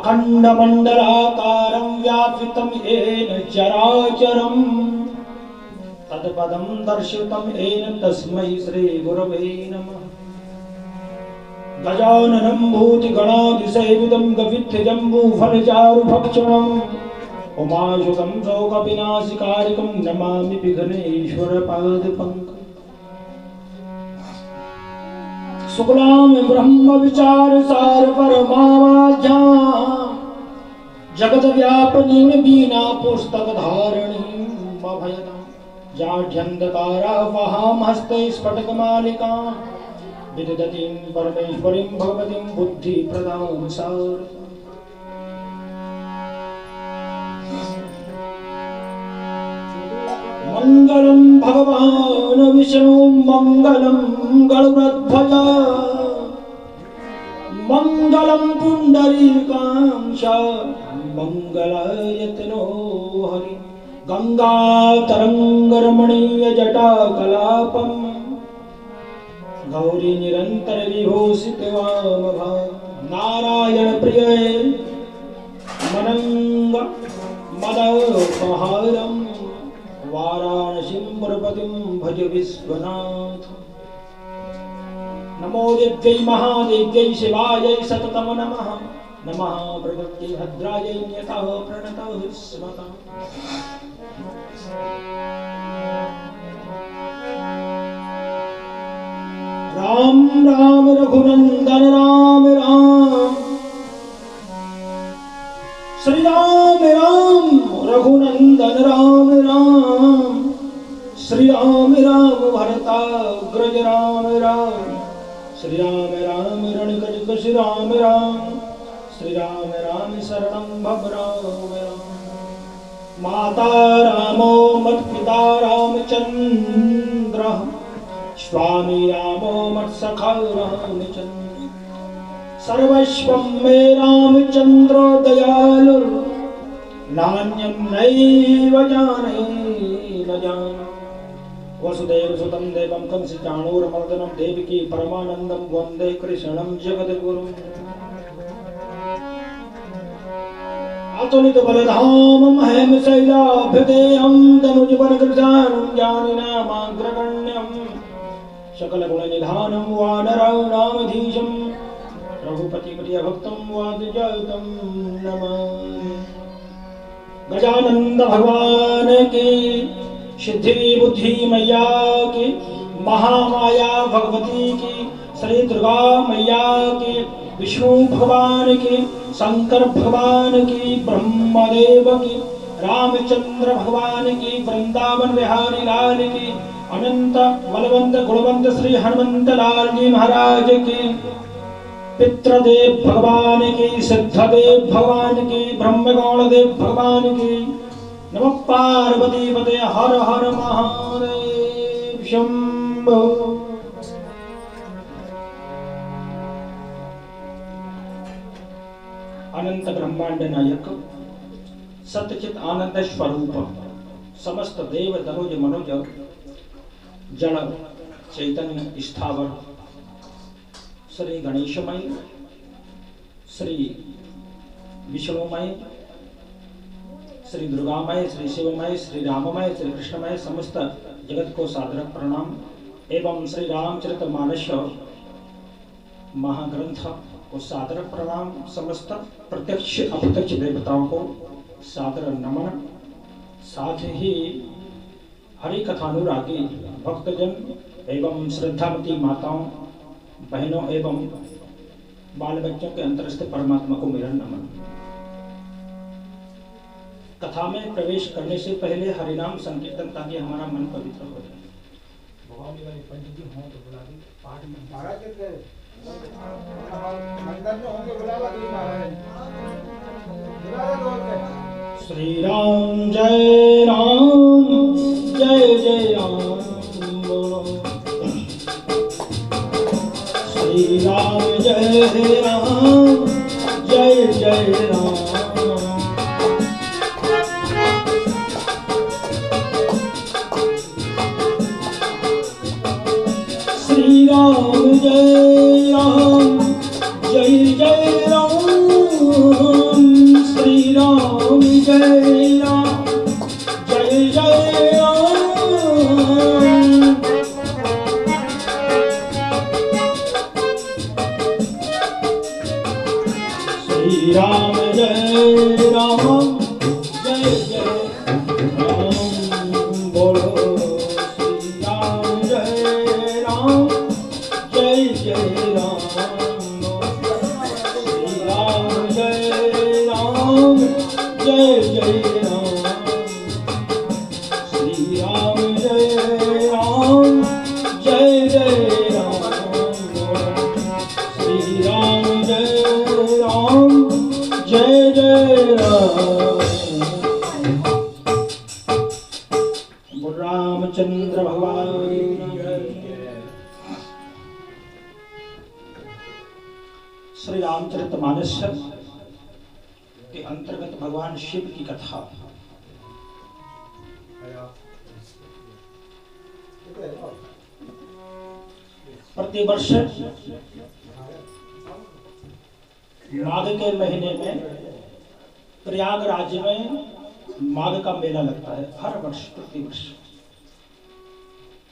अखण्डमण्डलाकारं व्यापितं येन चराचरं तत्पदं दर्शितं येन तस्मै श्रीगुरवे नमः। गजाननं भूतिगणातिसेवितं गवित्थजम्बूफलचारुभक्षणम् उमाशुकं शोकविनाशकारिकं नमामि विघ्नेश्वरपादपङ्कजं। शुक्लां ब्रह्मविचारसार परमावाद्यां जगद्व्यापिनीं वीणा पुस्तकधारिणीं अभयदां जाढ्यन्धकारावहां हस्ते स्फटिकमालिकां विदधतीं परमेश्वरीं भगवतीं बुद्धिप्रदां सारदां। मंगलम भगवान विष्णु मंगलम गरुड़ध्वज मंगलम पुंडरीकाक्ष मंगलायतनो हरि। गंगा तरंग रमणीय जटा कलापम गौरी निरंतर विभूषित वामभा। नारायण प्रिय मनंग मदपहारम वाराणसीं पुरपतिं भज विश्वनाथ। नमो देव्यै महादेव्यै शिवायै सततं नमः। नमः प्रकृत्यै भद्रायै नियतः प्रणतः स्मतः। राम राम रघुनंदन राम राम श्री राम राम रघुनंदन राम राम श्री राम राम भरताग्रज राम राम श्री राम राम रणकजक श्री राम राम श्री राम राम शरणं भव राम राम। माता रामो मत्पिता रामचंद्र स्वामी रामो मत्सखा रामचंद्र। सर्वस्वं मे रामचंद्रो दयालु नान्यं नैव जाने न जाने। वसुदेव सुतं देवं कंसचाणूरमर्दनं देवकी परमानन्दं वन्दे कृष्णं जगद्गुरुम्। अतुलित बलधामं हेमशैलाभ्युदयं तनुजवरकृशानं ज्ञानिनामाग्रगण्यं सकलगुणनिधानं वानराणामधीशं रघुपति प्रिय भक्तं वादिजातं नमामि। गजानंद भगवान की सिद्धि बुद्धि मैया की महामाया भगवती की श्री दुर्गा मैया की विष्णु भगवान की शंकर भगवान की ब्रह्मदेव की रामचंद्र भगवान की वृंदावन बिहारी लाल की अनंत बलवंत गुणवंत श्री हनुमंत लाल जी महाराज की पितृदेव भगवान की सिद्धदेव भगवान की ब्रह्मगौण देव भगवान की। नमः पार्वती पते हर हर महादेव शंभो। अनंत ब्रह्मांड नायक सत्यचित आनंद स्वरूप समस्त देव तनुज मनुज जड़ चैतन्य स्थावर श्री गणेशमय श्री विष्णुमय श्री दुर्गामय श्री शिवमय श्री राममय श्री कृष्णमय समस्त जगत को सादर प्रणाम एवं श्री रामचरितमानस महाग्रंथ को सादर प्रणाम। समस्त प्रत्यक्ष अप्रत्यक्ष देवताओं को सादर नमन। साथ ही हरि कथानुरागी भक्तजन एवं श्रद्धावती माताओं बहनों एवं बाल बच्चों के अंतरस्थ परमात्मा को मेरा नमन। कथा में प्रवेश करने से पहले हरिनाम संकीर्तन ताकि हमारा मन पवित्र हो जाए। भगवान वाले पंडित जी हो तो बुला दी पाठ में महाराज के मंदिर में होंगे बुलावा दी महाराज। श्री राम जय जय राम श्री राम जय राम श्री राम जय राम श्री राम जय राम जय जय राम बोलो श्री राम जय राम जय जय राम श्री राम जय राम जय जय राम श्री राम जय राम जय जय राम श्री राम जय राम जय जय राम। रामचंद्र भगवान श्री रामचरितमानस के अंतर्गत भगवान शिव की कथा। प्रतिवर्ष माघ के महीने में प्रयागराज में माघ का मेला लगता है। हर वर्ष प्रतिवर्ष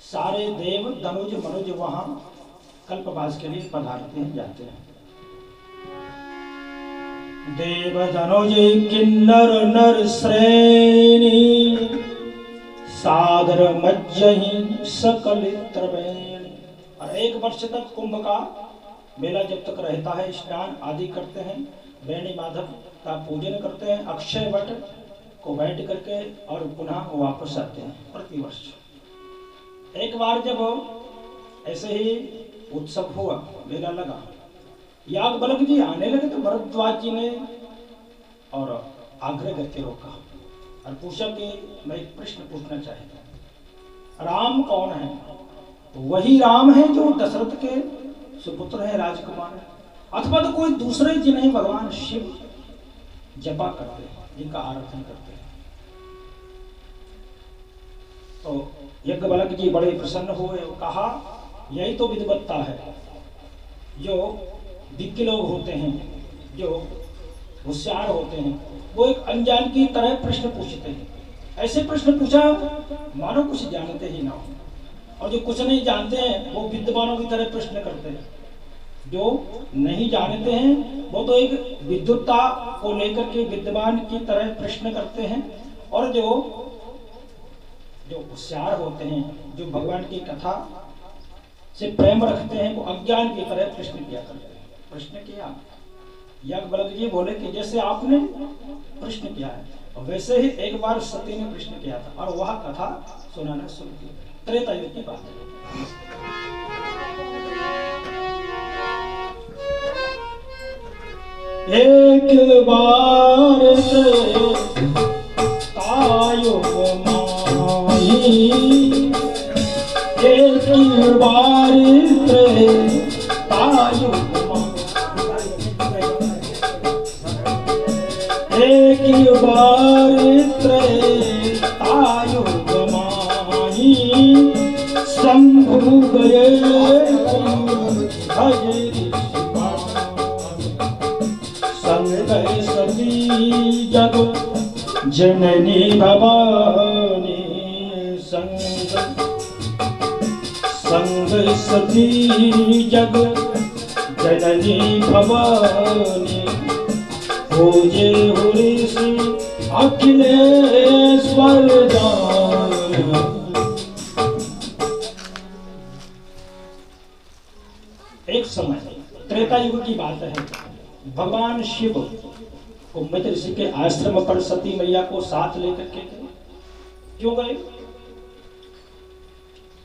सारे देव धनुज मनुज वहां कल्पवास के लिए पधारते हैं, जाते हैं। देव धनुज किन्नर नर श्रेणी सादर मज्जहि सकल त्रिवेणी। और एक वर्ष तक कुंभ का मेला जब तक रहता है, स्नान आदि करते हैं, वेणी माधव का पूजन करते हैं, अक्षय वट को बैठ करके और पुनः वापस आते हैं। प्रतिवर्ष एक बार जब ऐसे ही उत्सव हुआ, मेला लगा, याज्ञवल्क्य जी आने लगे तो भरद्वाज जी ने और आग्रह करके रोका और पूछा कि मैं एक प्रश्न पूछना चाहता हूँ, राम कौन है? वही राम है जो दशरथ के सुपुत्र है, राजकुमार है, अथवा तो कोई दूसरे जिन्हें भगवान शिव जपा करते हैं, जिनका आराधना करते हैं? तो याज्ञवल्क्य जी बड़े प्रसन्न हुए, कहा यही तो विद्वत्ता है। जो दिग्ग लोग होते हैं, जो होशियार होते हैं, वो एक अनजान की तरह प्रश्न पूछते हैं। ऐसे प्रश्न पूछा मानो कुछ जानते ही ना हो, और जो कुछ नहीं जानते हैं वो विद्वानों की तरह प्रश्न करते हैं। जो नहीं जानते हैं वो तो एक विद्वत्ता को लेकर के विद्वान की तरह प्रश्न करते हैं, और जो होशियार होते हैं, जो भगवान की कथा से प्रेम रखते हैं, वो अज्ञान की तरह प्रश्न किया करते हैं। प्रश्न किया, याज्ञवल्क्य जी बोले कि जैसे आपने प्रश्न किया है वैसे ही एक बार सती ने प्रश्न किया था, और वह कथा सुनाना शुरू की। त्रेता युग की बात है। एक बार तायुग माही, एक बार तायुग एक बार तायुग माही, शंभु गए हजरी संग सती जग जननी भवानी, संग सती जग जननी भवानी, पूजे ऋषि अखिलेश्वर दान। एक समय त्रेता युग की बात है, भगवान शिव कुंभ ऋषि के आश्रम पर सती मैया को साथ लेकर के क्यों गए?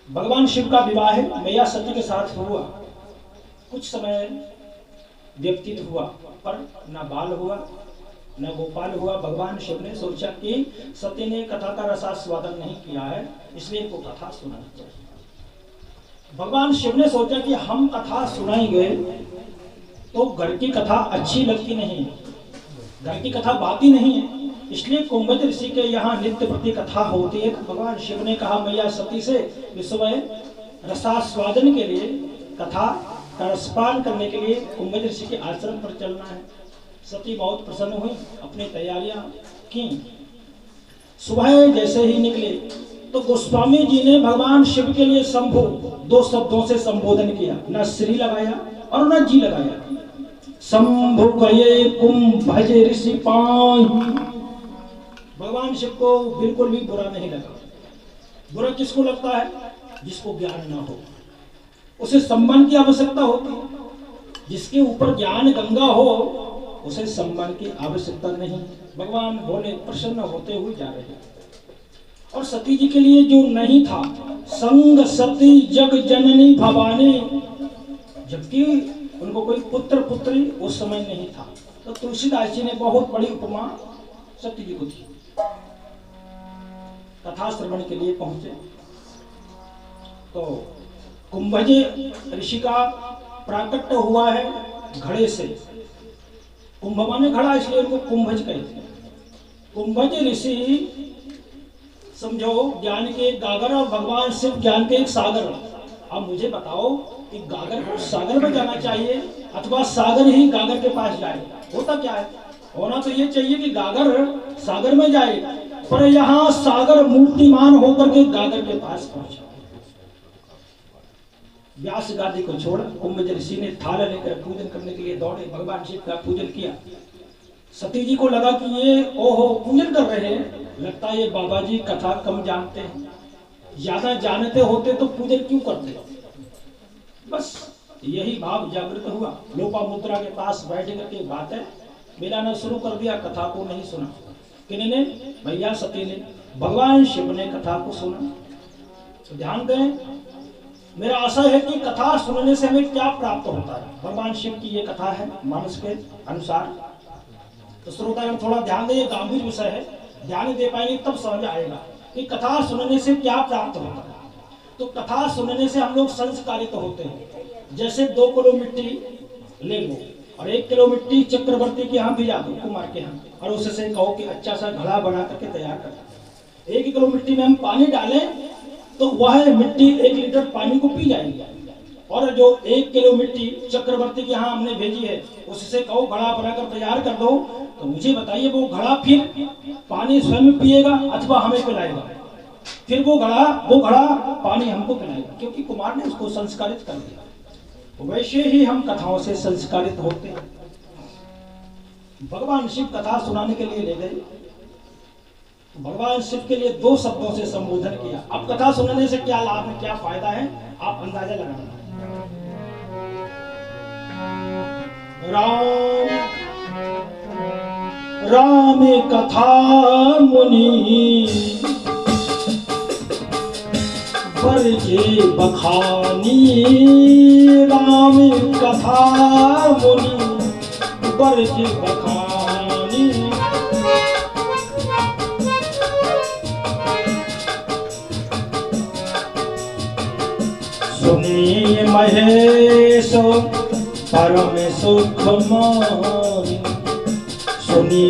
भगवान शिव का विवाह मैया सती के साथ हुआ, कुछ समय व्यतीत हुआ, पर न बाल हुआ न गोपाल हुआ। भगवान शिव ने सोचा कि सती ने कथा का रसास्वादन नहीं किया है, इसलिए इनको कथा सुनानी चाहिए। भगवान शिव ने सोचा कि हम कथा सुनाएंगे तो घर की कथा अच्छी लगती नहीं, घर की कथा बाती नहीं है, इसलिए कुंभ ऋषि के यहाँ नित्य प्रति कथा होती है। तो भगवान शिव ने कहा मैया सती से विश्व रसास्वादन के लिए, कथा का रसपान करने के लिए कुंभ ऋषि के आश्रम पर चलना है। सती बहुत प्रसन्न हुई, अपनी तैयारियां की। सुबह जैसे ही निकले तो गोस्वामी जी ने भगवान शिव के लिए शंभु 2 शब्दों से संबोधन किया, न श्री लगाया और न जी लगाया, शंभु कये कुंभज ऋषि पाई। भगवान शिव को बिल्कुल भी बुरा नहीं लगा। बुरा किसको लगता है? जिसको ज्ञान ना हो, उसे सम्मान की आवश्यकता होती है। जिसके ऊपर ज्ञान गंगा हो उसे सम्मान की आवश्यकता नहीं। भगवान बोले प्रसन्न होते हुए जा रहे हैं। और सती जी के लिए जो नहीं था, संग सती जग जननी भवानी, जबकि उनको कोई पुत्र पुत्री उस समय नहीं था, तो तुलसीदास जी ने बहुत बड़ी उपमा सती जी को दी। कथा श्रवण के लिए पहुंचे तो कुंभज ऋषि का प्राकट्य हुआ है घड़े से। कुंभ माने घड़ा, इसलिए उनको कुंभज कहते हैं। कुंभज ऋषि समझो ज्ञान के एक गागर और भगवान शिव ज्ञान के एक सागर। अब मुझे बताओ कि गागर को सागर में जाना चाहिए अथवा सागर ही गागर के पास जाए? होता क्या है? होना तो ये चाहिए कि गागर सागर में जाए, पर यहाँ सागर मूर्तिमान होकर के गागर के पास पहुंचा। व्यास गादी को छोड़ा, कुंभज ऋषि ने थाला लेकर पूजन करने के लिए दौड़े, भगवान शिव का पूजन किया। सती जी को लगा कि ये ओहो पूजन कर रहे हैं, लगता है ये बाबा जी कथा कम जानते हैं, ज्यादा जानते होते तो पूजन क्यों करते। बस यही भाव जागृत हुआ। लोपामुद्रा के पास बैठ करके बातें मिलाना शुरू कर दिया, कथा को नहीं सुना। किन्होंने? भैया सती ने। भगवान शिव ने कथा को सुना। तो ध्यान दें, मेरा आशा है कि कथा सुनने से हमें क्या प्राप्त होता है। भगवान शिव की ये कथा है मानस के अनुसार। तो श्रोतागण थोड़ा ध्यान दें, ये गंभीर विषय है, ध्यान दे पाएंगे तब समझ आएगा कि कथा सुनने से क्या प्राप्त होता है। तो कथा सुनने से हम लोग संस्कारित होते हैं। जैसे 2 किलो मिट्टी ले लो और 1 किलो मिट्टी चक्रवर्ती के यहाँ भिजा दो, कुमार के यहाँ, और उससे कहो कि अच्छा सा घड़ा बना करके तैयार कर। 1 किलो मिट्टी में हम पानी डालें तो वह मिट्टी 1 लीटर पानी को पी जाएगी। और जो 1 किलो मिट्टी चक्रवर्ती के यहाँ हमने भेजी है उससे कहो घड़ा बनाकर तैयार कर दो, तो मुझे बताइए वो घड़ा फिर पानी स्वयं पिएगा अथवा हमें पिलाएगा? फिर वो घड़ा पानी हमको पिलाएगा, क्योंकि कुमार ने उसको संस्कारित कर दिया। वैसे ही हम कथाओं से संस्कारित होते हैं। भगवान शिव कथा सुनाने के लिए ले गए। भगवान शिव के लिए 2 शब्दों से संबोधन किया। अब कथा सुनने से क्या लाभ है, क्या फायदा है, आप अंदाजा लगाना। राम कथा मुनि बरजे बखानी। राम कथा मुनि बरजे बखानी। सुनी महेश परम सुख मानी। सुनी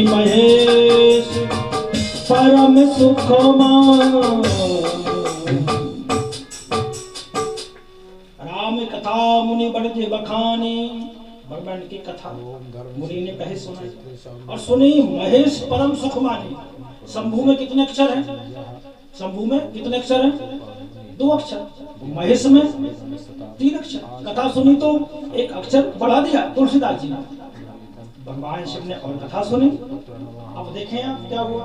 महेश परम सुख मानी। राम कथा मुनि बरजे बखानी। भगवान की कथा मुनि ने कहे सुनाई और सुनी महेश परम सुख मानी। शंभु में कितने अक्षर हैं? शंभु में कितने अक्षर हैं? 2 अक्षर। महेश में 3 अक्षर। कथा सुनी तो 1 अक्षर बढ़ा दिया तुलसीदास जी ने। भगवान शिव ने और कथा सुनी। अब देखें आप क्या हुआ।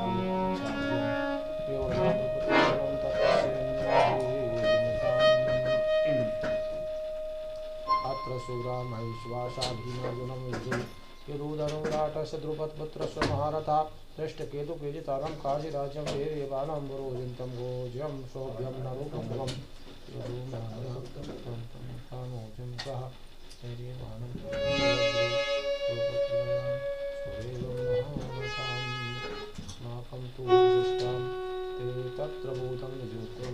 महारथा श्रेष्ठ केतु केजितारम काशीराज्यम वीर्यवाणं वरोजन्तं गोज्यं शोभ्यं नरूपं तत्र भूतं निजुक्तं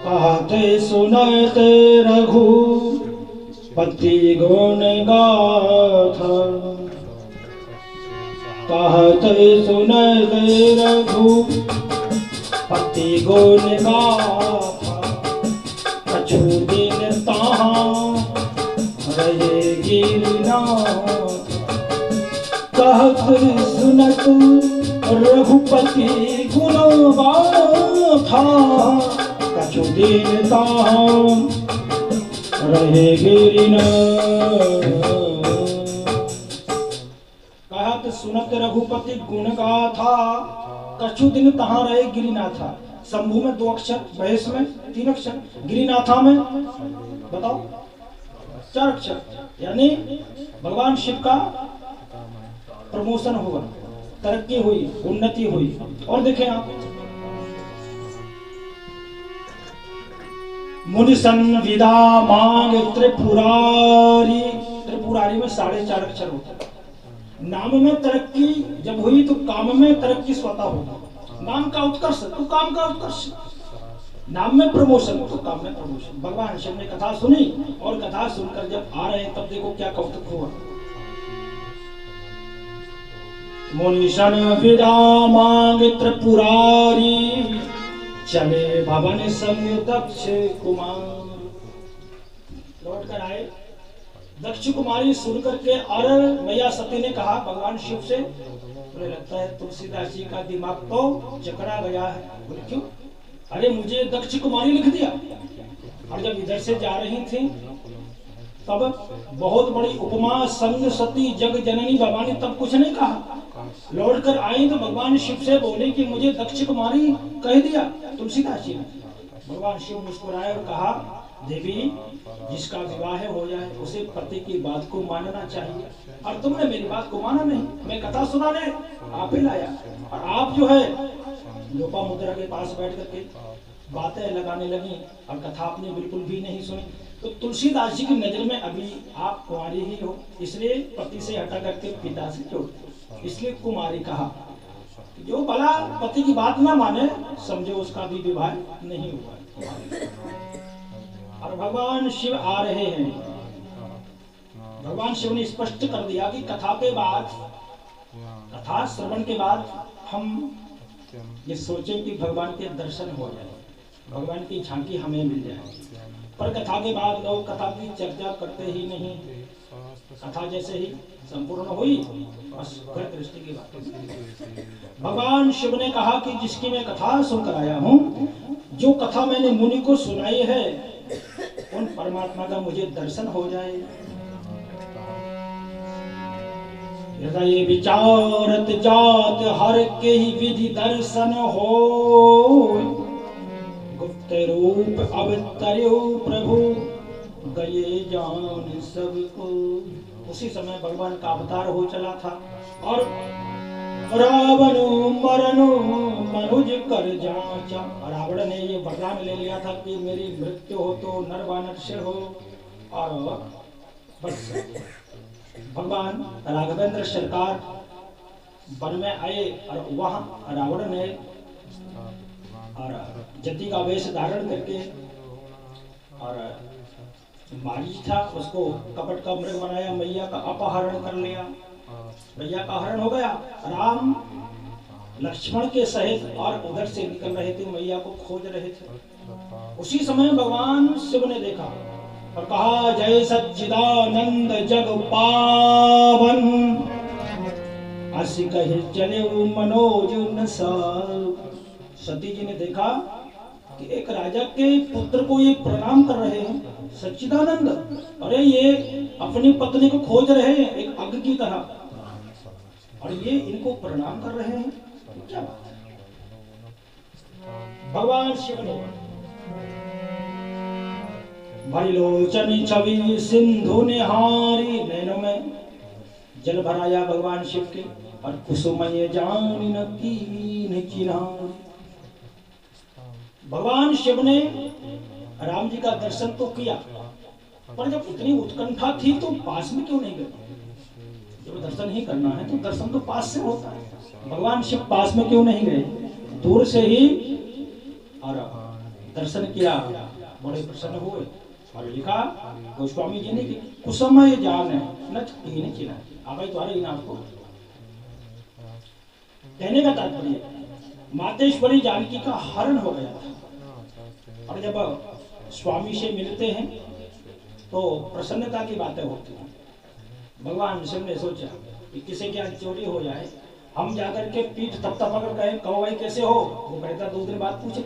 कहते सुनते रघुपति गुण गाथा। कहते सुनते रघुपति गुण गाथा। कछु दिन तहाँ रहे गिरनाथ। कहते सुनत रघुपति गुण गाथा कछु दिन ताम रहे गिरिन। कहा तो सुनत रघुपति गुण गाथा कछु दिन तहाँ रहे गिरिनाथा। शंभु में 2 अक्षर, महेश में 3 अक्षर, गिरिनाथा में बताओ 4 अक्षर। यानी भगवान शिव का प्रमोशन हुआ, तरक्की हुई, उन्नति हुई। और देखें आप, मुनि संविदा मांग त्रिपुरारी। त्रिपुरारी में 4.5 अक्षर होता है। नाम में तरक्की जब हुई तो काम में तरक्की स्वतः होगी। नाम का उत्कर्ष तो काम का उत्कर्ष, नाम में प्रमोशन तो काम में प्रमोशन। भगवान शिव ने कथा सुनी और कथा सुनकर जब आ रहे तब देखो क्या कौतुक हुआ। मुनिशन विदा मांग त्रिपुरारी चले भवन संग दक्ष कुमार। लौट कर आए दक्ष कुमारी सुनकर के, और मैया सती ने कहा भगवान शिव से, मुझे लगता है तुलसीदास जी का दिमाग तो चकरा गया है। बोले क्यों? अरे मुझे दक्ष कुमारी लिख दिया। और जब इधर से जा रही थी तब बहुत बड़ी उपमा, संग सती जग जननी भवानी, तब कुछ नहीं कहा। लौट कर आई तो भगवान शिव से बोले कि मुझे दक्ष कुमारी कह दिया तुलसीदास जी ने। भगवान शिव मुस्कुराए और कहा देवी, जिसका विवाह हो जाए उसे पति की बात को मानना चाहिए, और तुमने मेरी बात को माना नहीं। मैं कथा सुनाने आप ही लाया, और आप जो है लोपामुद्रा के पास बैठ करके बातें लगाने लगी और कथा आपने बिल्कुल भी नहीं सुनी। तो तुलसीदास जी की नजर में अभी आप कुमारी ही हो, इसलिए पति से हटा करके पिता से जोड़ते, इसलिए कुमारी कहा। जो भला पति की बात ना माने समझो उसका भी विवाह नहीं हुआ। और भगवान शिव आ रहे हैं। भगवान शिव ने स्पष्ट कर दिया कि कथा के बाद, कथा श्रवण के बाद हम ये सोचें कि भगवान के दर्शन हो जाए, भगवान की झांकी हमें मिल जाए। पर कथा के बाद लोग कथा की चर्चा करते ही नहीं। कथा जैसे ही संपूर्ण हुई बस घर दृष्टि की बात। भगवान शिव ने कहा कि जिसकी मैं कथा सुनकर आया हूँ, जो कथा मैंने मुनि को सुनाई है, उन परमात्मा का मुझे दर्शन हो जाए। हृदय विचारत जात हर के ही विधि दर्शन हो। गुप्त रूप अवतर्यो प्रभु गए जान सबको। उसी समय भगवान का अवतार हो चला था और रावण मरनो मनुज कर जांचा। रावण ने ये वरदान ले लिया था कि मेरी मृत्यु हो तो नर वानर से हो। और बस भगवान राघवेंद्र सरकार वन में आए और वहां रावण ने और जति का वेश धारण करके, और मारीच था उसको कपट का मृग बनाया, मैया का अपहरण कर लिया। मैया का हरण हो गया। राम लक्ष्मण के सहित और उधर से निकल रहे थे, मैया को खोज रहे थे। उसी समय भगवान शिव ने देखा और कहा जय सच्चिदानंद जग पावन असी कहे चले मनोज सती जी ने देखा कि एक राजा के पुत्र को ये प्रणाम कर रहे हैं, सच्चिदानंद। अरे ये अपनी पत्नी को खोज रहे हैं एक अग्नि की तरह, और ये इनको प्रणाम कर रहे हैं, क्या बात है। भगवान शिव ने भरिलोचन छवि सिंधु निहारी, नैनों में जल भराया भगवान शिव के, और कुसुमय जानी न कीन चिन्हारी। भगवान शिव ने राम जी का दर्शन तो किया, पर जब इतनी उत्कंठा थी तो पास में क्यों नहीं गए? जब दर्शन ही करना है तो दर्शन तो पास से होता है। भगवान शिव पास में क्यों नहीं गए? दूर से ही और दर्शन किया, बड़े प्रसन्न हुए। और लिखा गोस्वामी जी ने कि कुसुमय जान न कीन चिन्हारी। आगे तो आ रही ना आपको। कहने का तात्पर्य मातेश्वरी जानकी का हरण हो गया था, और जब स्वामी से मिलते हैं तो प्रसन्नता की बातें होती हैं। भगवान शिव ने सोचा कि किसी के यहाँ चोरी हो जाए हम जाकर के पीठ थपथप पकड़ कहे कहो भाई कैसे हो, वो कहता 2 दिन बाद पूछ ले।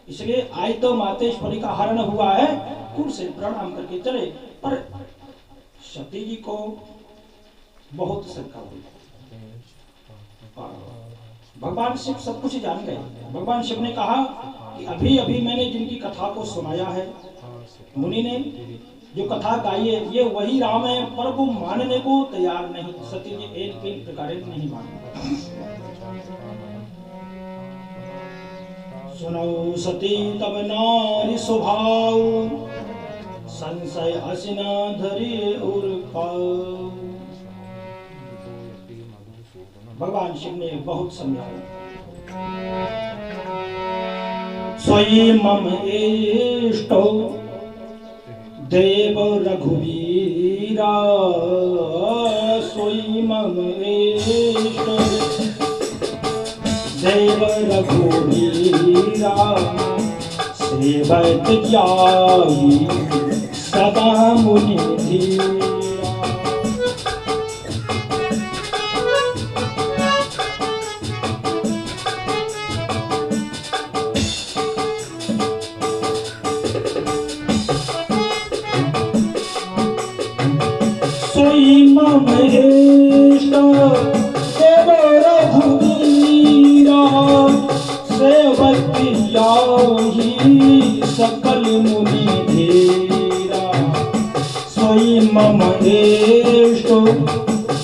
इसलिए आज तो मातेश्वरी का हरण हुआ है, दूर से प्रणाम करके चले। पर सती जी को बहुत शंका हुई। भगवान शिव सब कुछ जान गए। भगवान शिव ने कहा कि अभी अभी मैंने जिनकी कथा को सुनाया है, मुनि ने जो कथा गाई है, ये वही राम है, पर वो मानने को तैयार नहीं। सती जी एक प्रकार नहीं माने। सुनो सती तब नारी स्वभाव, संशय असिना धरे और पाऊ। भगवान शिव ने बहुत समझाया। स्वयं मम इष्टो देव रघुवीरा, स्वयं मम इष्टो देव रघुवीरा, सेवक जाहि सदा मुनि धीरा। मम इष्ट देव रघुवीरा, सेवक जाहि सकल मुनि धीरा। स्वयं मम इष्ट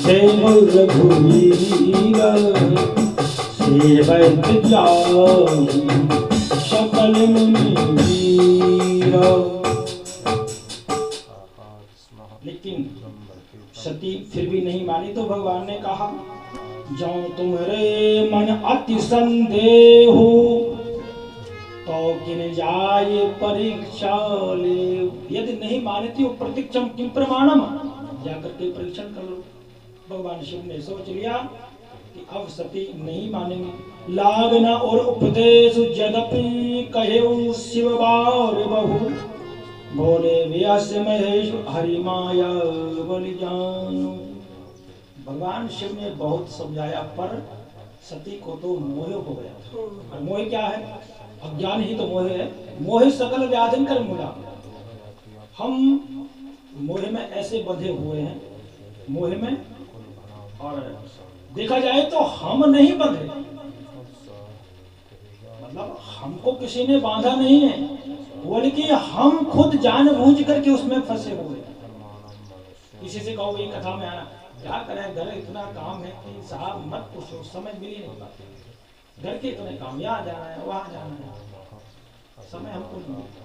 देव रघुवीरा, सेवक जाहि सकल मुनि धीरा। लेकिन सती फिर भी नहीं मानी, तो भगवान ने कहा जो तुम्हारे मन अति संदेह, तो किन जाए परीक्षा ले। यदि नहीं मानती हो प्रतीक्षम किम प्रमाणम, जाकर के परीक्षण कर लो। भगवान शिव ने सोच लिया कि अब सती नहीं मानेंगे। लागना और उपदेश यद्यपि कहे शिव बार बहु, बोले व्यास महेश हरि माया बलि जानो। भगवान शिव ने बहुत समझाया, पर सती को तो मोह हो गया था। और मोह क्या है? अज्ञान ही तो मोह है। मोह सकल व्याधिन कर मूला। हम मोह में ऐसे बंधे हुए हैं, मोह में, और देखा जाए तो हम नहीं बंधे, मतलब हमको किसी ने बांधा नहीं है, बल्कि हम खुद जानबूझ करके उसमें फंसे हुए। किसी से कहो ये कथा में आना, क्या करें, घर इतना काम है कि साहब मत पूछो, समय मिल ही नहीं पाता। घर के इतने काम, यहाँ जाना है वहां जाना है, समय हमको नहीं मिलता।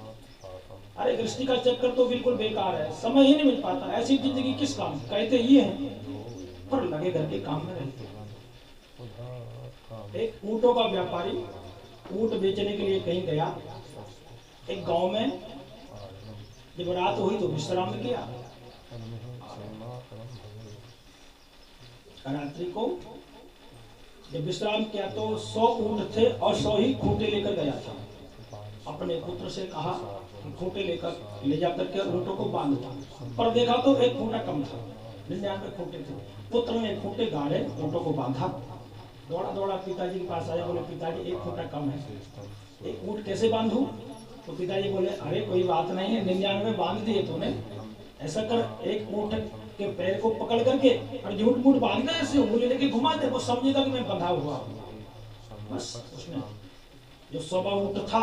अरे गृहस्थी का चक्कर तो बिल्कुल बेकार है, समय ही नहीं मिल पाता। ऐसी जिंदगी किस काम, कहते ये हैं पर लगे घर के काम में रहते। एक ऊँटों का व्यापारी ऊँट बेचने के लिए कहीं गया। एक गांव में जब रात हुई तो विश्राम किया। रात्रि को जब विश्राम किया तो 100 ऊँट थे और 100 ही खूंटे लेकर गया था। अपने पुत्र से कहा कि खूंटे लेकर ले जाकर के ऊँटों को बांध दो, पर देखा तो एक खूंटा कम था, 99 खूंटे थे। पुत्र ने खूंटे गाड़े, ऊँटों को बांधा, दौड़ा दौड़ा पिताजी के पास आया। बोले पिताजी एक खूंटा कम है, एक ऊँट कैसे बांधूं? तो पिताजी बोले अरे कोई बात नहीं है, 99 बांध दिए तूने, ऐसा कर एक ऊँट के पैर को पकड़ करके और झूठ मूठ बांध दे, ऐसे उंगली लेके घुमा दे, वो समझेगा कि मैं बंधा हुआ हूँ। बस उसने जो 100वां ऊँट था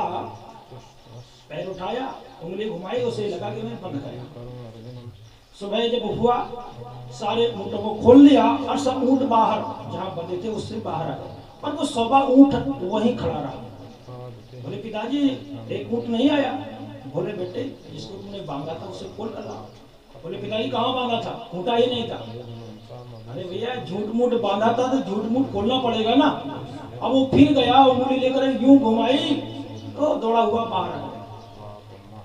पैर उठाया, उंगली घुमाई, उसे लगा कि मैं बंध गया। सुबह जब हुआ सारे ऊँटों को खोल लिया और सब ऊँट बाहर जहाँ बंधे थे उससे बाहर आ गए, पर वो 100वां ऊँट वहीं खड़ा रहा। बोले पिताजी एक ऊँट नहीं आया? बोले बेटे जिसको तुमने बांधा था उसे खोल कर लाओ। बोले पिताजी कहाँ बांधा था? खूंटा ही नहीं था। अरे भैया झूठ मूठ बांधा था तो झूठ मूठ खोलना पड़ेगा ना। अब वो फिर गया, उंगली लेकर यूं घुमाई तो दौड़ा हुआ बाहर आ गया।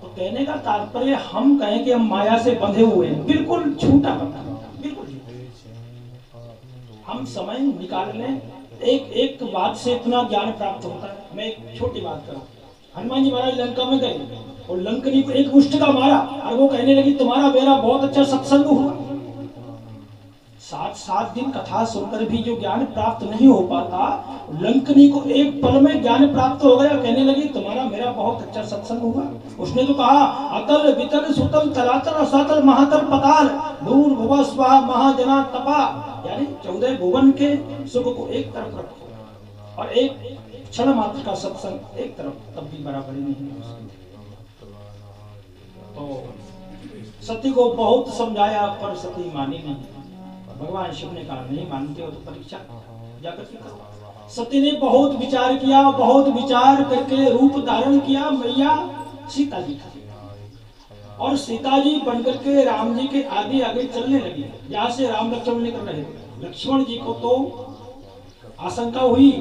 तो कहने का तात्पर्य हम कहें कि हम माया से बंधे हुए हैं, बिल्कुल झूठा बता, बिल्कुल हम समय निकाल लें। एक बात से इतना ज्ञान प्राप्त होता है। मैं एक छोटी बात करूं, हनुमान जी महाराज लंका में गए और लंकनी को एक मुष्ट का मारा और वो कहने लगी तुम्हारा मेरा बहुत अच्छा सत्संग हुआ। 7 दिन कथा सुनकर भी जो ज्ञान प्राप्त नहीं हो पाता, लंकनी को एक पल में ज्ञान प्राप्त हो गया। कहने लगी तुम्हारा मेरा बहुत अच्छा सत्संग हुआ। उसने तो कहा अतल वितल सुतल तलातल रसातल महातल पताल भूर भुवा स्वाहा महाजना तपा, यानी 14 भुवन के सुख को एक तरफ रखो और एक क्षण मात्र का सत्संग एक तरफ, तब भी बराबरी नहीं है। तो सती को बहुत समझाया पर सती मानी नहीं। भगवान शिव ने कहा नहीं मानते हो तो परीक्षा जाकर के करो। सती ने बहुत विचार किया, बहुत विचार करके रूप धारण किया मैया सीता जी का, और सीता जी बनकर के राम जी के आगे आगे चलने लगी। यहाँ से राम लक्ष्मण निकल रहे। लक्ष्मण जी को तो आशंका हुई,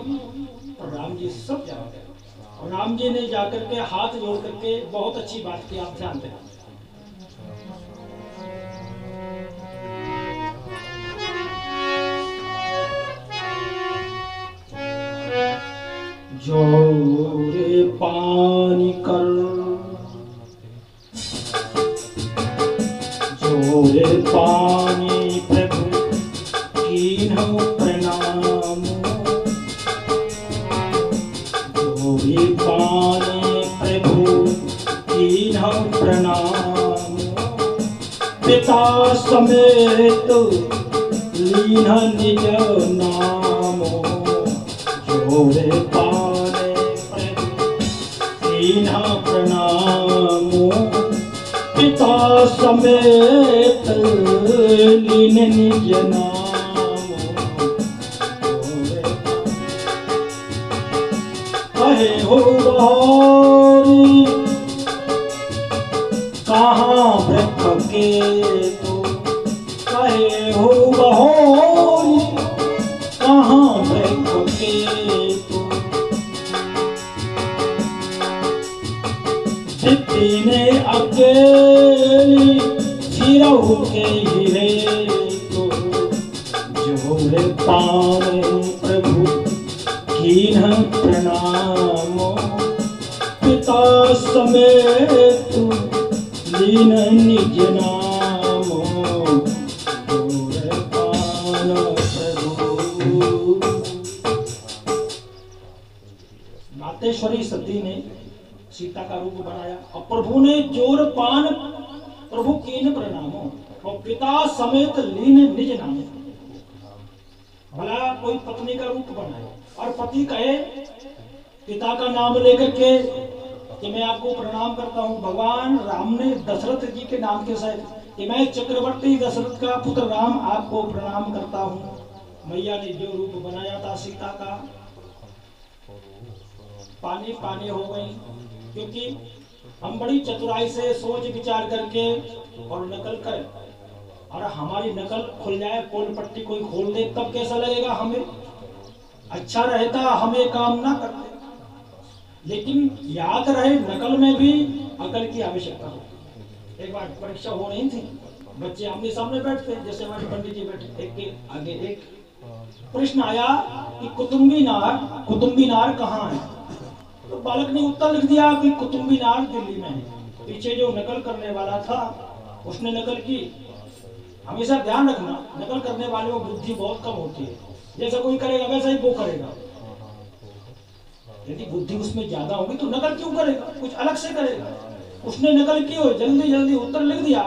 और राम जी सब जा गए। और राम जी ने जाकर के हाथ जोड़ करके बहुत अच्छी बात की, आप ध्यान दें। जोरे पानी कर, जोरे पानी प्रभु कीन्हु प्रणाम, जोरे पानी प्रभु कीन्हु प्रणाम, पिता समेत लीन्ह निज नाम, जोरे प्रणाम, पिता समेत लीन निज नाम, कहे हो बहोरी कहाँ वृक्ष के तो, कहे हो बहोरी कहाँ वृक्ष के तो, ने अकेली सिरहु के हीरे तो, जोरे पावे प्रभु कीन्ह प्रणाम, पिता समेत लीन निज नाम, जोरे पान प्रभु। मातेश्वरी सती ने सीता का रूप बनाया और प्रभु ने जोर पान प्रभु कीन प्रणामो और पिता समेत लीन निज नाम। भला कोई पत्नी का रूप बनाए और पति कहे पिता का नाम लेकर के कि मैं आपको प्रणाम करता हूँ। भगवान राम ने दशरथ जी के नाम के साथ कि मैं चक्रवर्ती दशरथ का पुत्र राम आपको प्रणाम करता हूँ। मैया ने जो रूप बनाया था सीता का, पानी पानी हो गई, क्योंकि हम बड़ी चतुराई से सोच विचार करके और नकल कर, और हमारी नकल खुल जाए, पोल पट्टी कोई खोल दे तब कैसा लगेगा हमें? अच्छा रहता हमें काम ना करते। लेकिन याद रहे नकल में भी अकल की आवश्यकता हो। एक बार परीक्षा हो रही थी, बच्चे आमने सामने बैठते जैसे हमारे पंडित जी बैठे, एक के आगे एक। प्रश्न आया कि कुतुम्बी नार कहाँ है? तो बालक ने उत्तर लिख दिया कि कुतुम्बी नार दिल्ली में है। पीछे जो नकल करने वाला था उसने नकल की। हमेशा ध्यान रखना, नकल करने वाले को बुद्धि बहुत कम होती है। जैसा कोई करेगा वैसा ही वो करेगा। यदि बुद्धि उसमें ज्यादा होगी तो नकल क्यों करेगा, कुछ अलग से करेगा। उसने नकल की हो, जल्दी जल्दी उत्तर लिख दिया।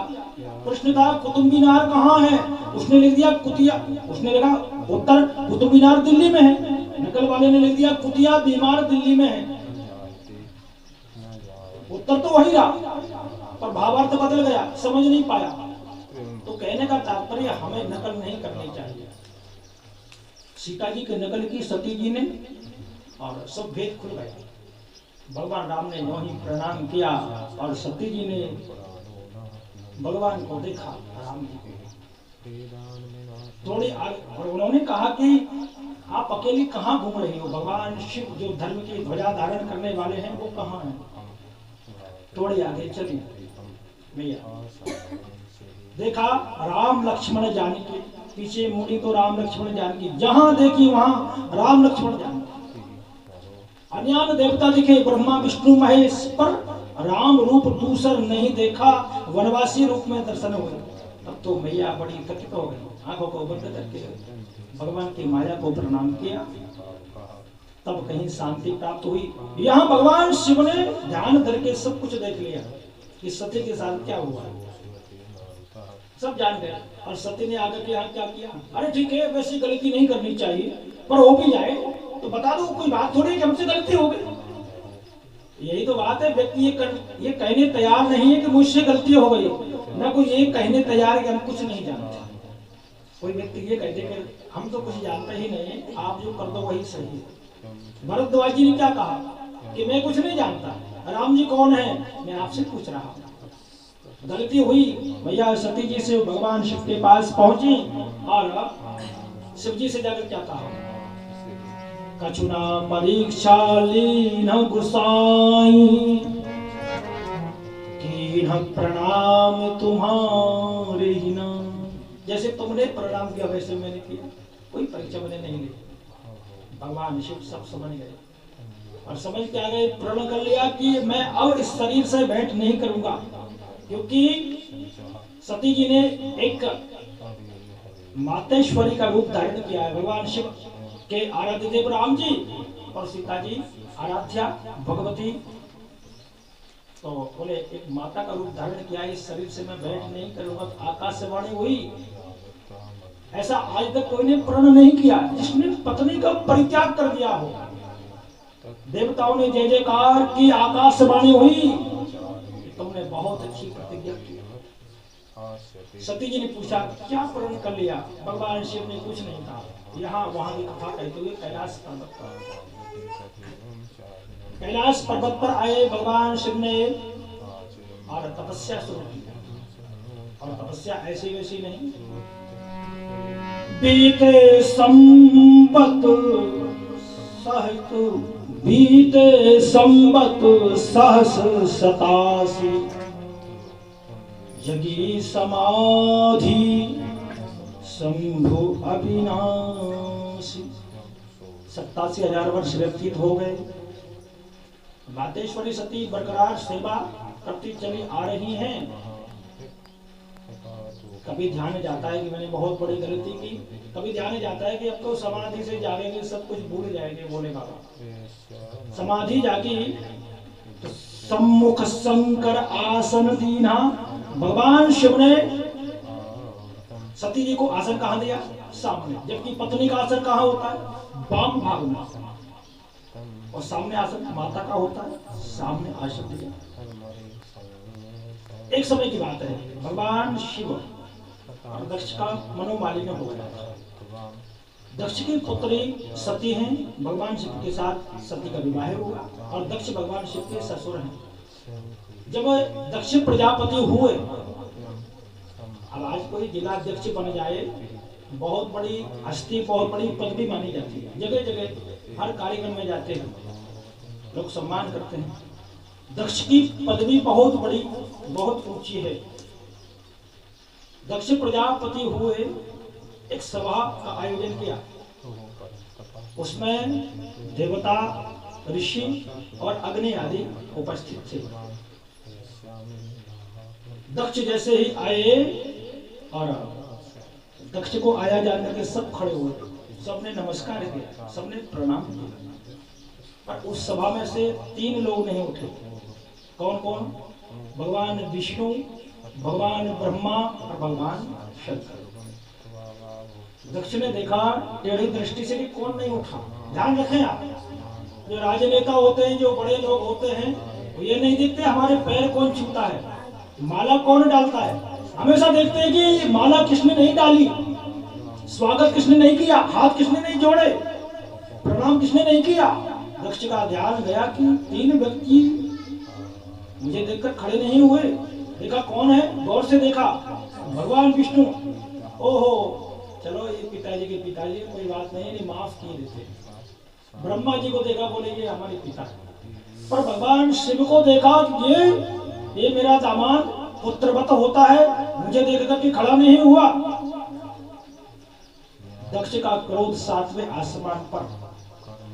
प्रश्न था कुतुम्बी नार कहाँ है? उसने लिख दिया कुतिया। उसने लिखा उत्तर कुतुम्बी नार दिल्ली में है। नकल वाले ने लिख दिया कुतिया बीमार दिल्ली में है। उत्तर तो वही रहा पर भावार्थ बदल गया, समझ नहीं पाया। तो कहने का तात्पर्य हमें नकल नहीं करनी चाहिए। सीता जी की नकल की सती जी ने और सब भेद खुल गए। भगवान राम ने यूं ही प्रणाम किया और सती जी ने भगवान को देखा, राम जी को थोड़ी और उन्होंने कहा कि आप अकेली कहाँ घूम रही हो? भगवान शिव जो धर्म की ध्वजा धारण करने वाले हैं वो कहाँ हैं? थोड़ी आगे चली भैया, देखा राम लक्ष्मण जानकी, पीछे मुड़ी तो राम लक्ष्मण जानकी, जहां देखी वहां राम लक्ष्मण जानकी। अन्यान देवता दिखे ब्रह्मा विष्णु महेश, पर राम रूप दूसर नहीं देखा, वनवासी रूप में दर्शन हुए। तब तो मैया बड़ी थकित हो गई। आंखों को बंद करके भगवान की माया को प्रणाम किया, तब कहीं शांति प्राप्त हुई। यहाँ भगवान शिव ने ध्यान करके सब कुछ देख लिया कि सती के साथ क्या हुआ, सब जान गए। और सती ने आगे के यहाँ क्या किया, अरे ठीक है वैसी गलती नहीं करनी चाहिए, पर हो भी जाए तो बता दो, कोई बात थोड़ी कि हमसे गलती हो गई। यही तो बात है, व्यक्ति ये कहने तैयार नहीं है कि मुझसे गलती हो गई, ना कोई ये कहने तैयार है कि हम कुछ नहीं जानते। कोई व्यक्ति ये कहते कि हम तो कुछ जानते ही नहीं, आप जो कर दो वही सही है। भरद्वाज जी ने क्या कहा कि मैं कुछ नहीं जानता, राम जी कौन है मैं आपसे पूछ रहा हूँ। गलती हुई, भैया सती जी से भगवान शिव के पास पहुंची और शिव जी से जाकर क्या कहा, कछुना परीक्षा लीन गुसाई कीन प्रणाम तुम्हारे ही ना। जैसे तुमने प्रणाम किया वैसे मैंने किया, कोई परीक्षा मैंने नहीं ली। भगवान शिव सब समझ गए और समझ के आ गए, प्रण कर लिया कि मैं अब इस शरीर से भेंट नहीं करूंगा, क्योंकि सती जी ने एक मातेश्वरी का रूप धारण किया है। भगवान शिव के आराध्य देव राम जी और सीता जी आराध्या भगवती, तो बोले एक माता का रूप धारण किया है, इस शरीर से मैं भेंट नहीं करूंगा। आकाश से वाणी हुई, ऐसा आज तक कोई ने प्रण नहीं किया जिसने पत्नी का परित्याग कर दिया हो। देवताओं ने जय जयकार की, आकाश से वाणी हुई, तुमने बहुत अच्छी प्रतिज्ञा की। सती जी ने पूछा क्या प्रण कर लिया, भगवान शिव ने कुछ नहीं कहा। यहाँ वहां की कथा कहते हुए कैलाश पर्वत पर आए भगवान शिव ने और तपस्या शुरू की। और तपस्या ऐसी वैसी नहीं, बीते संबत सहित बीते संबत सहस सतासी जगी समाधि शंभु अविनाशी। 87,000 वर्ष व्यतीत हो गए। मातेश्वरी सती बरकरार सेवा करती चली आ रही हैं। कभी ध्यान जाता है कि मैंने बहुत बड़ी गलती की, कभी ध्यान जाता है कि अब तो समाधि से जागेंगे सब कुछ भूल जाएंगे। बोले बाबा समाधि जागी तो सम्मुख शंकर आसन दीना। भगवान शिव ने सती जी को आसन कहाँ दिया, सामने, जबकि पत्नी का आसन कहाँ होता है, वाम भाग में, और सामने आसन माता का होता है, सामने आसन दिया। एक समय की बात है, भगवान शिव और दक्ष का मनोमालिन्य हो गया। दक्ष की पुत्री सती हैं, भगवान शिव के साथ सती का विवाह हुआ और दक्ष भगवान शिव के ससुर हैं। जब दक्ष प्रजापति हुए, अब आज कोई जिलाध्यक्ष बन जाए बहुत बड़ी हस्ती, बहुत बड़ी पदवी मानी जाती है। जगह जगह हर कार्यक्रम में जाते हैं, लोग सम्मान करते हैं। दक्ष की पदवी बहुत बड़ी, बहुत ऊंची है। दक्ष प्रजापति हुए, एक सभा का आयोजन किया, उसमें देवता, ऋषि और अग्नि आदि उपस्थित थे। दक्ष जैसे ही आए और दक्ष को आया जाकर के सब खड़े हुए, सबने नमस्कार किया, सबने प्रणाम किया, पर उस सभा में से 3 लोग नहीं उठे। कौन कौन? भगवान विष्णु, भगवान ब्रह्मा और भगवान शंकर। दक्ष ने देखा टेढ़ी दृष्टि से कि कौन नहीं उठा। ध्यान रखें आप, जो राजनेता होते हैं, जो बड़े लोग होते हैं, वो ये नहीं देखते हमारे पैर कौन छूता है, माला कौन डालता है। हमेशा देखते हैं कि माला किसने नहीं डाली, स्वागत किसने नहीं किया, हाथ किसने नहीं जोड़े, प्रणाम किसने नहीं किया। दक्ष का ध्यान गया कि 3 व्यक्ति मुझे देखकर खड़े नहीं हुए। देखा कौन है, गौर से देखा, भगवान विष्णु। ओहो, चलो ये पिताजी के पिताजी, कोई बात नहीं, माफ किए देते। ब्रह्मा जी को देखा, बोले ये हमारे पिता। पर भगवान शिव को देखा कि ये मेरा दामाद पुत्रवत होता है, मुझे देख करके खड़ा नहीं हुआ। दक्ष का क्रोध 7वें आसमान पर।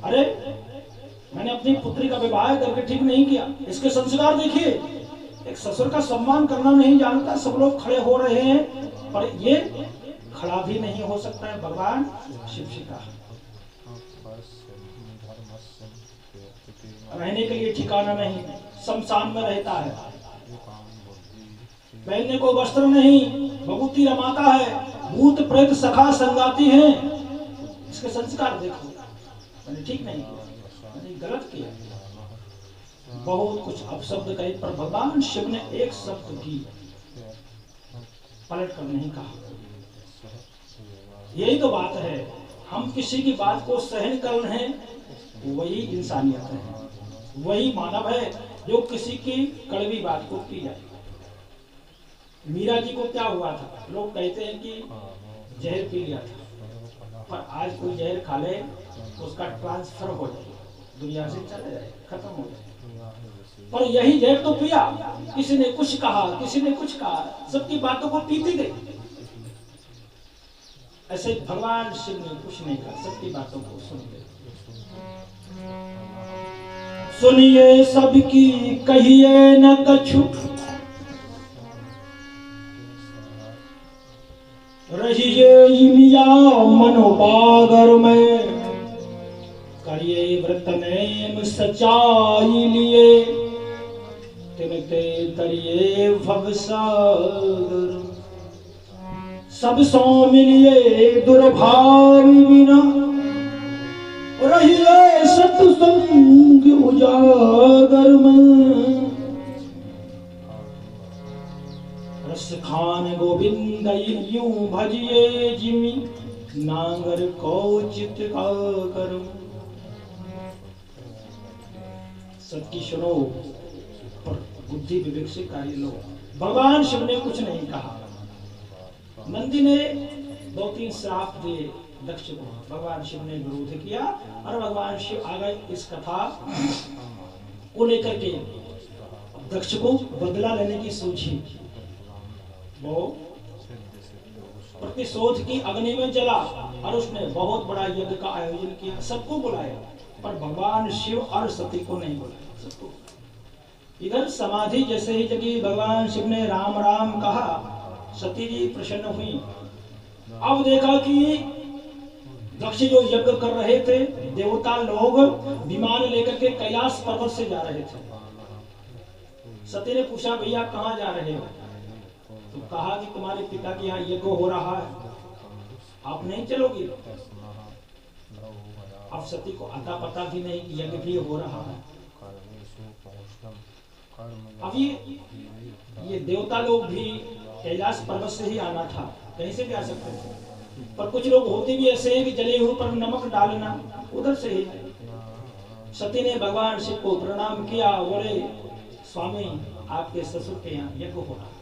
अरे मैंने अपनी पुत्री का विवाह करके ठीक नहीं किया, इसके संस्कार देखिए। एक ससुर का सम्मान करना नहीं जानता, सब लोग खड़े हो रहे हैं पर ये खड़ा भी नहीं हो सकता है, भगवान शिव जी का रहने के लिए ठिकाना नहीं, शमशान में रहता है, पहनने को वस्त्र नहीं, भभूति रमाता है, भूत प्रेत सखा संगाती है। इसके संस्कार देखो, मैंने ठीक नहीं किया, मैंने गलत किया, बहुत कुछ अपशब्द कहे, पर भगवान शिव ने एक शब्द भी पलट कर नहीं कहा। यही तो बात है, हम किसी की बात को सहन कर रहे हैं, वही इंसानियत है, वही मानव है जो किसी की कड़वी बात को पी जाए। मीरा जी को क्या हुआ था, लोग कहते हैं कि जहर पी लिया था, पर आज कोई जहर खा ले उसका ट्रांसफर हो जाए, दुनिया से चले जाए, खत्म हो जाए, पर यही जहर तो पिया, किसी ने कुछ कहा, किसी ने कुछ कहा, सबकी बातों को पीती गई। ऐसे भगवान शिव ने कुछ नहीं कहा, सबकी बातों को सुन गए। सुनिए सबकी कहिए न कछु, रहिए मिया मनोबागर में, करिए व्रत नेम सच्चाई लिए, तिनते तरिए भवसागर। सब सो मिलिए दुर्भावी बिना, रहिए सत्संग उजागर में। रस खान गोविंद यूं भजिए जिमि, नांगर को चित का करूं। सबकी सुनो पर बुद्धि विवेक से कार्य लो। भगवान शिव ने कुछ नहीं कहा। नंदी ने 2-3 श्राप दिए दक्ष को, भगवान शिव ने विरोध किया और भगवान शिव आ गए इस कथा को लेकर के। दक्ष को बदला लेने की सोची, वो प्रतिशोध की अग्नि में जला और उसने बहुत बड़ा यज्ञ का आयोजन किया, सबको बुलाया, पर भगवान शिव और सती को नहीं बुलाया, सबको। इधर समाधि जैसे ही जगी, भगवान शिव ने राम राम कहा, सती जी प्रसन्न हुई। अब देखा कि दक्ष जो यज्ञ कर रहे थे, देवता लोग विमान लेकर के कैलाश पर्वत से जा रहे थे। सती ने पूछा, भैया कहाँ जा रहे हो? तो कहा कि तुम्हारे पिता के यहाँ यज्ञ हो रहा है, आप नहीं चलोगी? अब सती को अता पता भी नहीं कि यज्ञ भी हो रहा है। अब ये देवता लोग भी कैलाश पर्वत से ही आना था, कहीं से भी आ सकते थे, पर कुछ लोग होते भी ऐसे हैं कि जले हुए पर नमक डालना, उधर से ही। सती ने भगवान शिव को प्रणाम किया, बोले स्वामी आपके ससुर के यहाँ यज्ञ हो रहा है।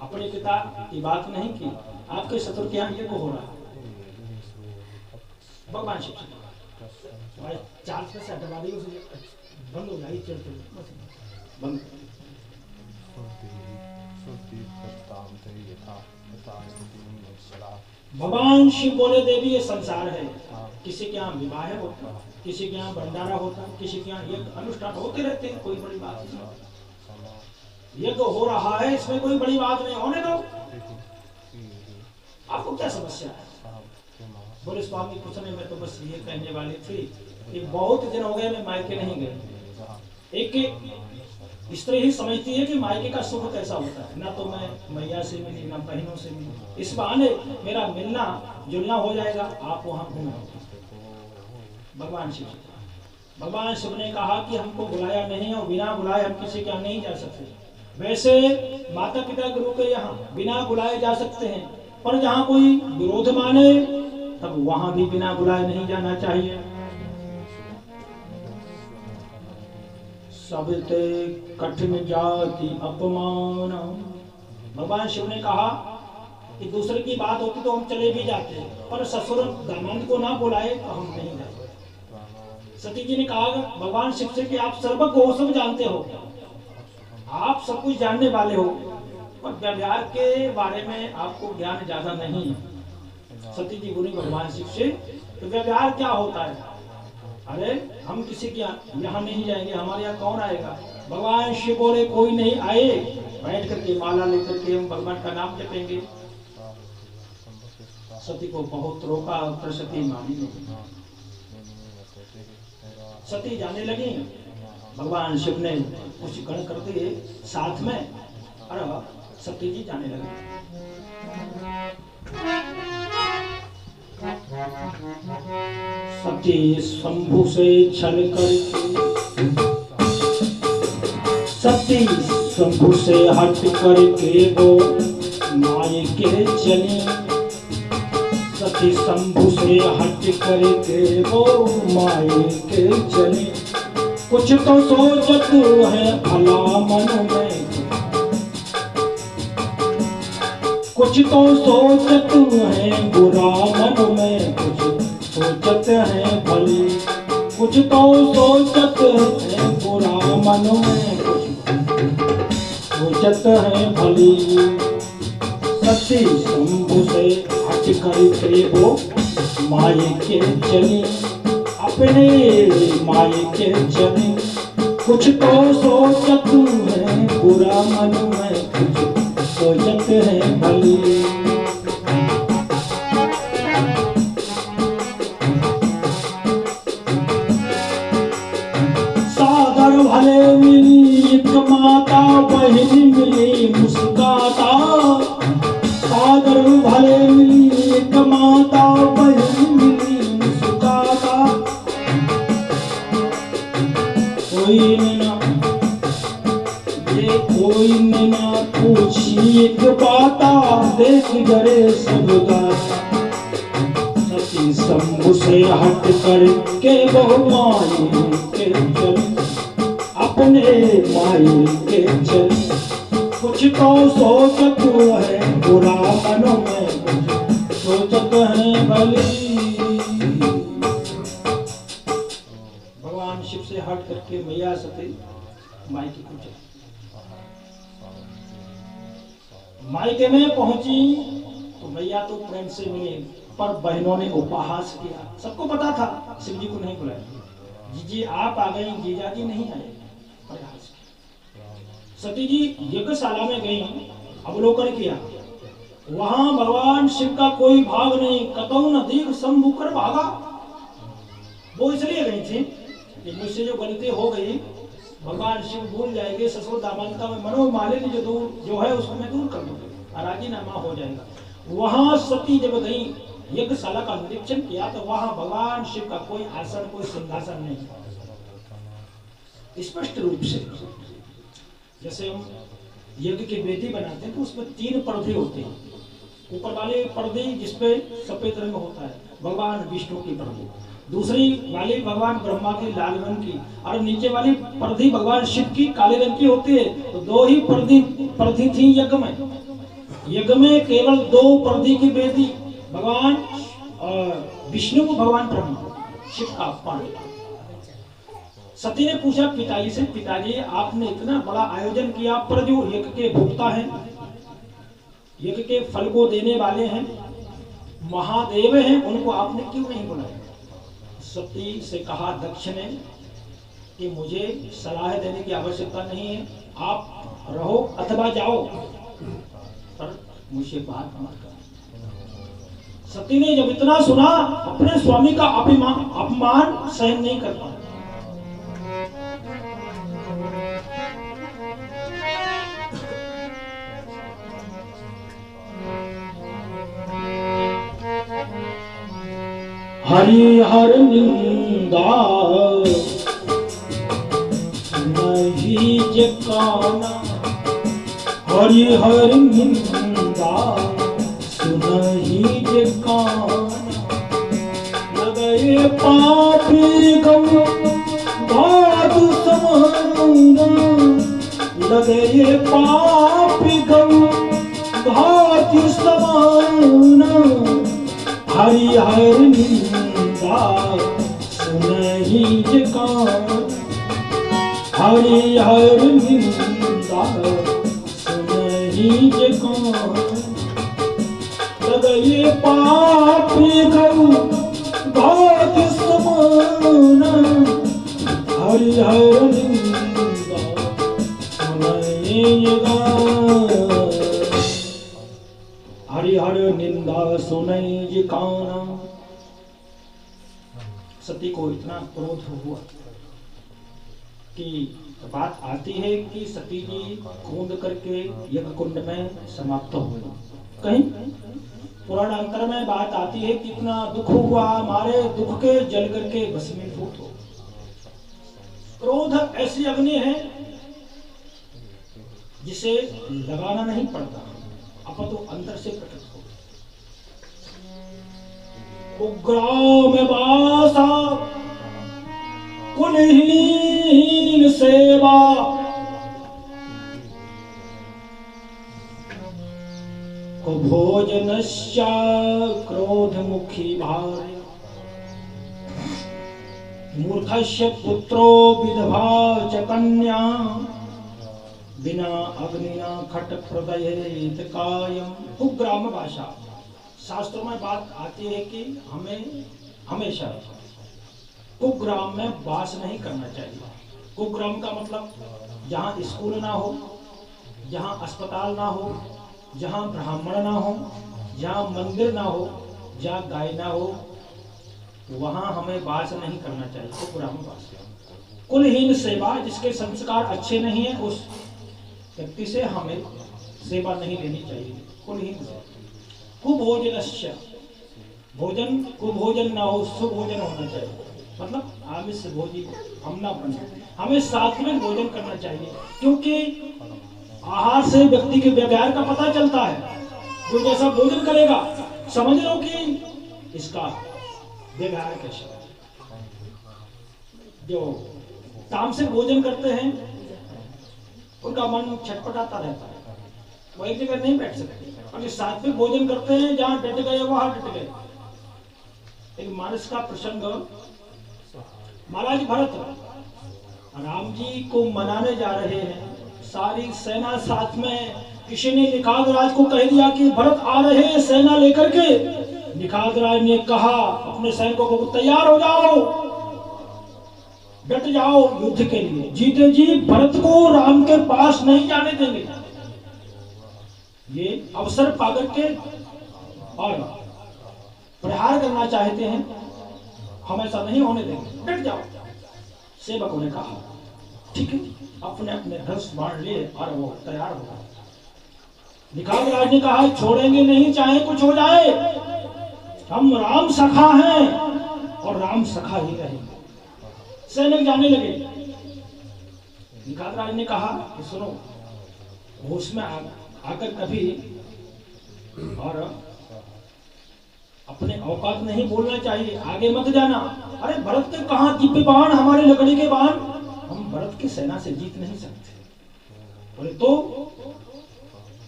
अपने पिता की बात नहीं की, आपके ससुर के यहाँ यज्ञ हो रहा है। भगवान शिव चार से हटवा दी, बंद हो जाए, बंद। भगवान शिव बोले, देवी ये संसार है, किसी के यहाँ विवाह होता, किसी के यहाँ भंडारा होता, किसी के यहाँ यज्ञ अनुष्ठान होते रहते हैं, कोई बड़ी बात नहीं। यज्ञ हो रहा है, इसमें कोई बड़ी बात नहीं, होने दो, आपको क्या समस्या है? बोले स्वामी कुछ नहीं, मैं तो बस ये कहने वाली थी कि बहुत दिन हो गए मैं मायके नहीं गई। एक स्त्री ही समझती है कि मायके का सुख कैसा होता है, ना तो मैं मैया से मिली, ना बहनों से मिली, इस बहाने मेरा मिलना जुलना हो जाएगा, आप वहां घूमो। भगवान शिव ने कहा कि हमको बुलाया नहीं और बिना बुलाए हम किसी के यहाँ नहीं जा सकते। वैसे माता पिता गुरु के यहाँ बिना बुलाए जा सकते हैं, पर जहाँ कोई विरोध माने तब वहां भी बिना बुलाए नहीं जाना चाहिए। सबते कठिन जाति अपमान। भगवान शिव ने कहा कि दूसरे की बात होती तो हम चले भी जाते, पर ससुर दामाद को ना बुलाए तो हम नहीं जाते। सती जी ने कहा भगवान शिव से कि आप सर्वज्ञ हो, सब जानते हो, आप सब कुछ जानने वाले हो, पर व्यवहार के बारे में आपको ज्ञान ज्यादा नहीं है। सती जी बोली भगवान शिव से, तो व्यवहार क्या होता है? अरे हम किसी के यहाँ नहीं जाएंगे, हमारे यहाँ कौन आएगा? भगवान शिव बोले कोई नहीं आए, बैठ करके माला लेकर के हम भगवान का नाम जपेंगे। सती को बहुत रोका पर सती मानी नहीं। सती जाने लगी, भगवान शिव ने कुछ गण कर दिए साथ में और सती जी जाने लगी। सती शंभु से छल करके, सती शंभु से हट करके वो माई के चली। सती शंभु से हट करके वो माई के चली। कुछ तो सोचत है भला मन में, कुछ तो सोचत है बुरा मन में, कुछ सोचत है भली, कुछ तो सोचत है बुरा मन में, कुछ सोचत है भली। सती शंभु से हट करके वो माई के चली, अपने माई के चली। कुछ तो सोचत है बुरा मन में, कुछ सोचत है भली। सागर भले मिली एक माता, बहन मिली मुस्काता। सागर भले मिली एक माता, बहन मिली मुस्काता। कोई ना ये कोई ना पूछी एक बाता, देख डरे सब गाता। सती शंभु से हट कर के वो माई के चली, अपने माई के चली। कुछ तो सोचत है बुरा मनों में, कुछ सोचत है भली। भगवान शिव से हट करके मैया सती माई की पूजा, मायके में पहुंची तो मैया तो प्रेम से मिली, पर बहनों ने उपहास किया। सबको पता था शिव जी को नहीं बुलाया। जीजी आप आ गई, जीजा जी नहीं आए, प्रयास किया। सती जी यज्ञशाला में गई, अवलोकन किया, वहां भगवान शिव का कोई भाग नहीं। कतौ न दीर्घ शंभु कर भागा। वो इसलिए गई थी कि मुझसे जो गलती हो गई भगवान शिव भूल जाएंगे, ससुर दामानता में मनोमालिन्य जो है उसको मैं दूर कर दूंगा, राजीनामा हो जाएगा। वहां सती जब गई, यज्ञशाला का निरीक्षण किया तो वहां भगवान शिव का कोई आसन, कोई सिंहासन नहीं। स्पष्ट रूप से जैसे हम यज्ञ की वेदी बनाते हैं तो उसमें 3 पर्दे होते हैं। ऊपर वाले पर्दे जिसपे सफेद रंग होता है भगवान विष्णु की पर्दे, दूसरी वाली भगवान ब्रह्मा की लाल रंग की, और नीचे वाली पर्दी भगवान शिव की काले रंग की होती है। तो 2 ही पर्दी थी यज्ञ में। यज्ञ में केवल 2 पर्दी की वेदी, भगवान विष्णु को भगवान ब्रह्मा, शिव का पांडव। सती ने पूछा पिताजी से, पिताजी आपने इतना बड़ा आयोजन किया, पर जो यज्ञ के भोक्ता हैं, यज्ञ के फल को देने वाले हैं, महादेव हैं, उनको आपने क्यों नहीं बुलाया? सती से कहा दक्ष ने कि मुझे सलाह देने की आवश्यकता नहीं है, आप रहो अथवा जाओ, पर मुझे बात मत करो। सती ने जब इतना सुना, अपने स्वामी का अपमान सहन नहीं कर पाया। हरि हर निंदा नहीं जकाना, हरि हर निंदा सुनहि जकाना। लगए पापी गौ भादु समाना, लगए पापी गौ भादु समाना। हरि हर निंदा सुनहि जकाना, हरि हर निंदा सुनहि जकाना। लगए पापी गौ भाग्य समाना, हरि हर निंदा सुनहि जकाना। हरि हर निंदा गा सुनई जी काना। सती को इतना क्रोध हुआ कि बात आती है कि सती जी कूद करके यज्ञ कुंड में समाप्त हो गई। कहीं पुराणांतर में बात आती है कि इतना दुख हुआ, हमारे दुख के जल करके भस्मीभूत हो। क्रोध ऐसी अग्नि है जिसे लगाना नहीं पड़ता, अपन तो अंदर से प्रकट हो। उग्राम बासा कुलहीन सेवा, भोजनश्च क्रोधमुखी भार्य, मूर्खस्य पुत्रो विधवा च कन्या, बिना अग्निना खट प्रदयेत कायम। कुग्राम भाषा, शास्त्रों में बात आती है कि हमें हमेशा कुग्राम में वास नहीं करना चाहिए। कुग्राम का मतलब जहाँ स्कूल ना हो, जहाँ अस्पताल ना हो, जहाँ ब्राह्मण ना हो, जहाँ मंदिर ना हो, जहाँ गाय ना हो, वहाँ हमें वास नहीं करना चाहिए। कुग्राम वास। कुलहीन सेवा, जिसके संस्कार अच्छे नहीं है उस व्यक्ति से हमें सेवा नहीं लेनी चाहिए। कुलहीन सेवा। कुभोजनस्य, भोजन कुभोजन ना हो, सुभोजन होना चाहिए। मतलब आमिष भोजी हम ना बने, हमें सात्विक भोजन करना चाहिए, क्योंकि आहार से व्यक्ति के व्यवहार का पता चलता है। जो जैसा भोजन करेगा समझ लो कि इसका व्यवहार कैसा है। जो तामसिक भोजन करते हैं उनका मन छटपटाता रहता है, वो एक जगह नहीं बैठ सकते। और जो सात्विक भोजन करते हैं, जहाँ डट गए वहां डट गए। एक मानस का प्रसंग, महाराज भरत राम जी को मनाने जा रहे हैं, सारी सेना साथ में। किसी ने निखाद राज को कह दिया कि भरत आ रहे हैं सेना लेकर के। निखाद राज ने कहा अपने सैनिकों को, तैयार हो जाओ, डट जाओ युद्ध के लिए। जीते जी भरत को राम के पास नहीं जाने देंगे। ये अवसर पाकर के और प्रहार करना चाहते हैं, हम ऐसा नहीं होने देंगे, डट जाओ। सेवकों ने कहा ठीक है, अपने अपने धनुष बाण लिए और वो तैयार हो गए। निखाद राज ने कहा छोड़ेंगे नहीं, चाहे कुछ हो जाए, हम राम सखा हैं और राम सखा ही रहेंगे। सैनिक जाने लगे। निखाद राज ने कहा कि सुनो, होश में आकर कभी और अपने औकात नहीं बोलना चाहिए, आगे मत जाना। अरे भरत के कहां दिव्य बाण, हमारे लकड़ी के बाण, हम भरत की सेना से जीत नहीं सकते। बोले तो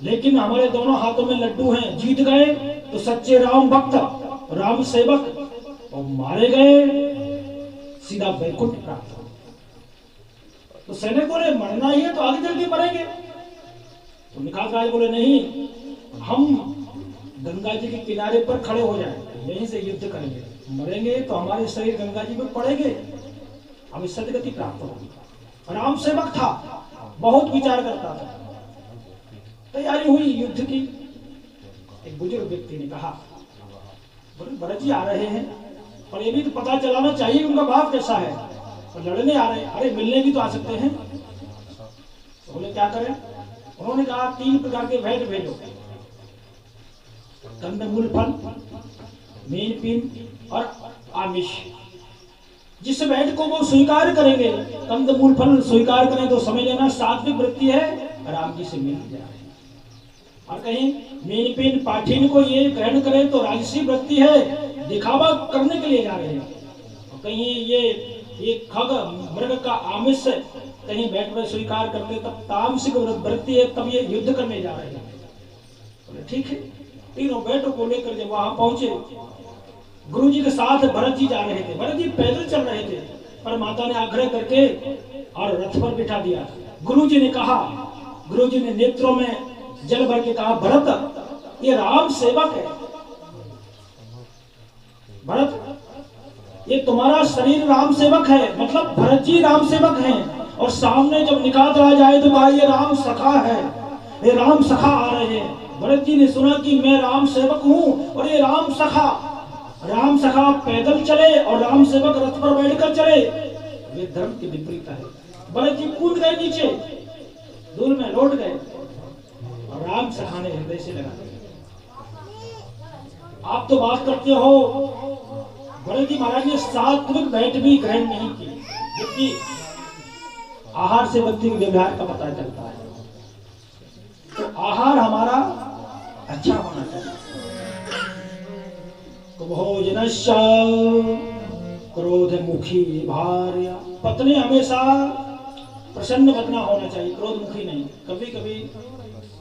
लेकिन हमारे दोनों हाथों में लड्डू हैं, जीत गए तो सच्चे राम भक्त, राम सेवक, और मारे गए सीधा वैकुंठ प्राप्त हो। तो सैनिक बोले मरना ही है तो आगे चल के मरेंगे। तो निखाद राज बोले नहीं, हम गंगा जी के किनारे पर खड़े हो जाएं, यहीं से युद्ध करेंगे, मरेंगे तो हमारे शरीर गंगा जी में पड़ेंगे, हमें सदगति प्राप्त होगी। राम सेवक था, बहुत विचार करता था। तैयारी हुई युद्ध की। एक बुजुर्ग व्यक्ति ने कहा बोले भरत जी आ रहे हैं, और ये भी तो पता चलाना चाहिए उनका भाव कैसा है, और लड़ने आ रहे हैं, अरे मिलने भी तो आ सकते हैं। तो बोले क्या करें? उन्होंने कहा 3 प्रकार के भेंट भेजो, कंदमूल फल, मीन पीन और आमिष। जिस भेंट को वो स्वीकार करेंगे, कंदमूल फल स्वीकार करें तो समझ लेना सात्विक वृत्ति है, राम जी से मिल जा रहे हैं। और कहीं मीन पीन पाठीन को ये ग्रहण करें तो राजसी वृत्ति है, दिखावा करने के लिए जा रहे हैं। और कहीं ये खग मृग का आमिष कहीं बैठ में स्वीकार करते तब तामसिक वृत्ति है, तब ये युद्ध करने जा रहे हैं। बोले ठीक है। तीनों बेटों को लेकर जब वहां पहुंचे, गुरु जी के साथ भरत जी जा रहे थे। भरत जी पैदल चल रहे थे, पर माता ने आग्रह करके और रथ पर बिठा दिया। गुरु जी ने कहा, गुरु जी ने नेत्रों में जल भर के कहा, भरत ये राम सेवक है, भरत ये तुम्हारा शरीर राम सेवक है, मतलब भरत जी राम सेवक हैं। और सामने जब निखाद राज आए तो कहा ये राम सखा है, ये राम सखा आ रहे हैं, भरत जी ने सुना कि मैं राम सेवक हूँ और ये राम सखा पैदल चले और राम सेवक रथ पर बैठकर चले, वे धर्म के विपरीत है। भरत जी कूद गए नीचे, दूर में लौट गए और राम सखा ने हृदय से लगा दिया। आप तो बात करते हो, भरत जी महाराज ने सात्विक भेंट भी ग्रहण नहीं की, क्योंकि आहार से व्यक्ति के व्यवहार का पता चलता है। तो आहार हमारा अच्छा होना चाहिए। भोजनश्च क्रोध मुखी भार्या, पत्नी हमेशा प्रसन्न वदना होना चाहिए, क्रोध मुखी नहीं। कभी कभी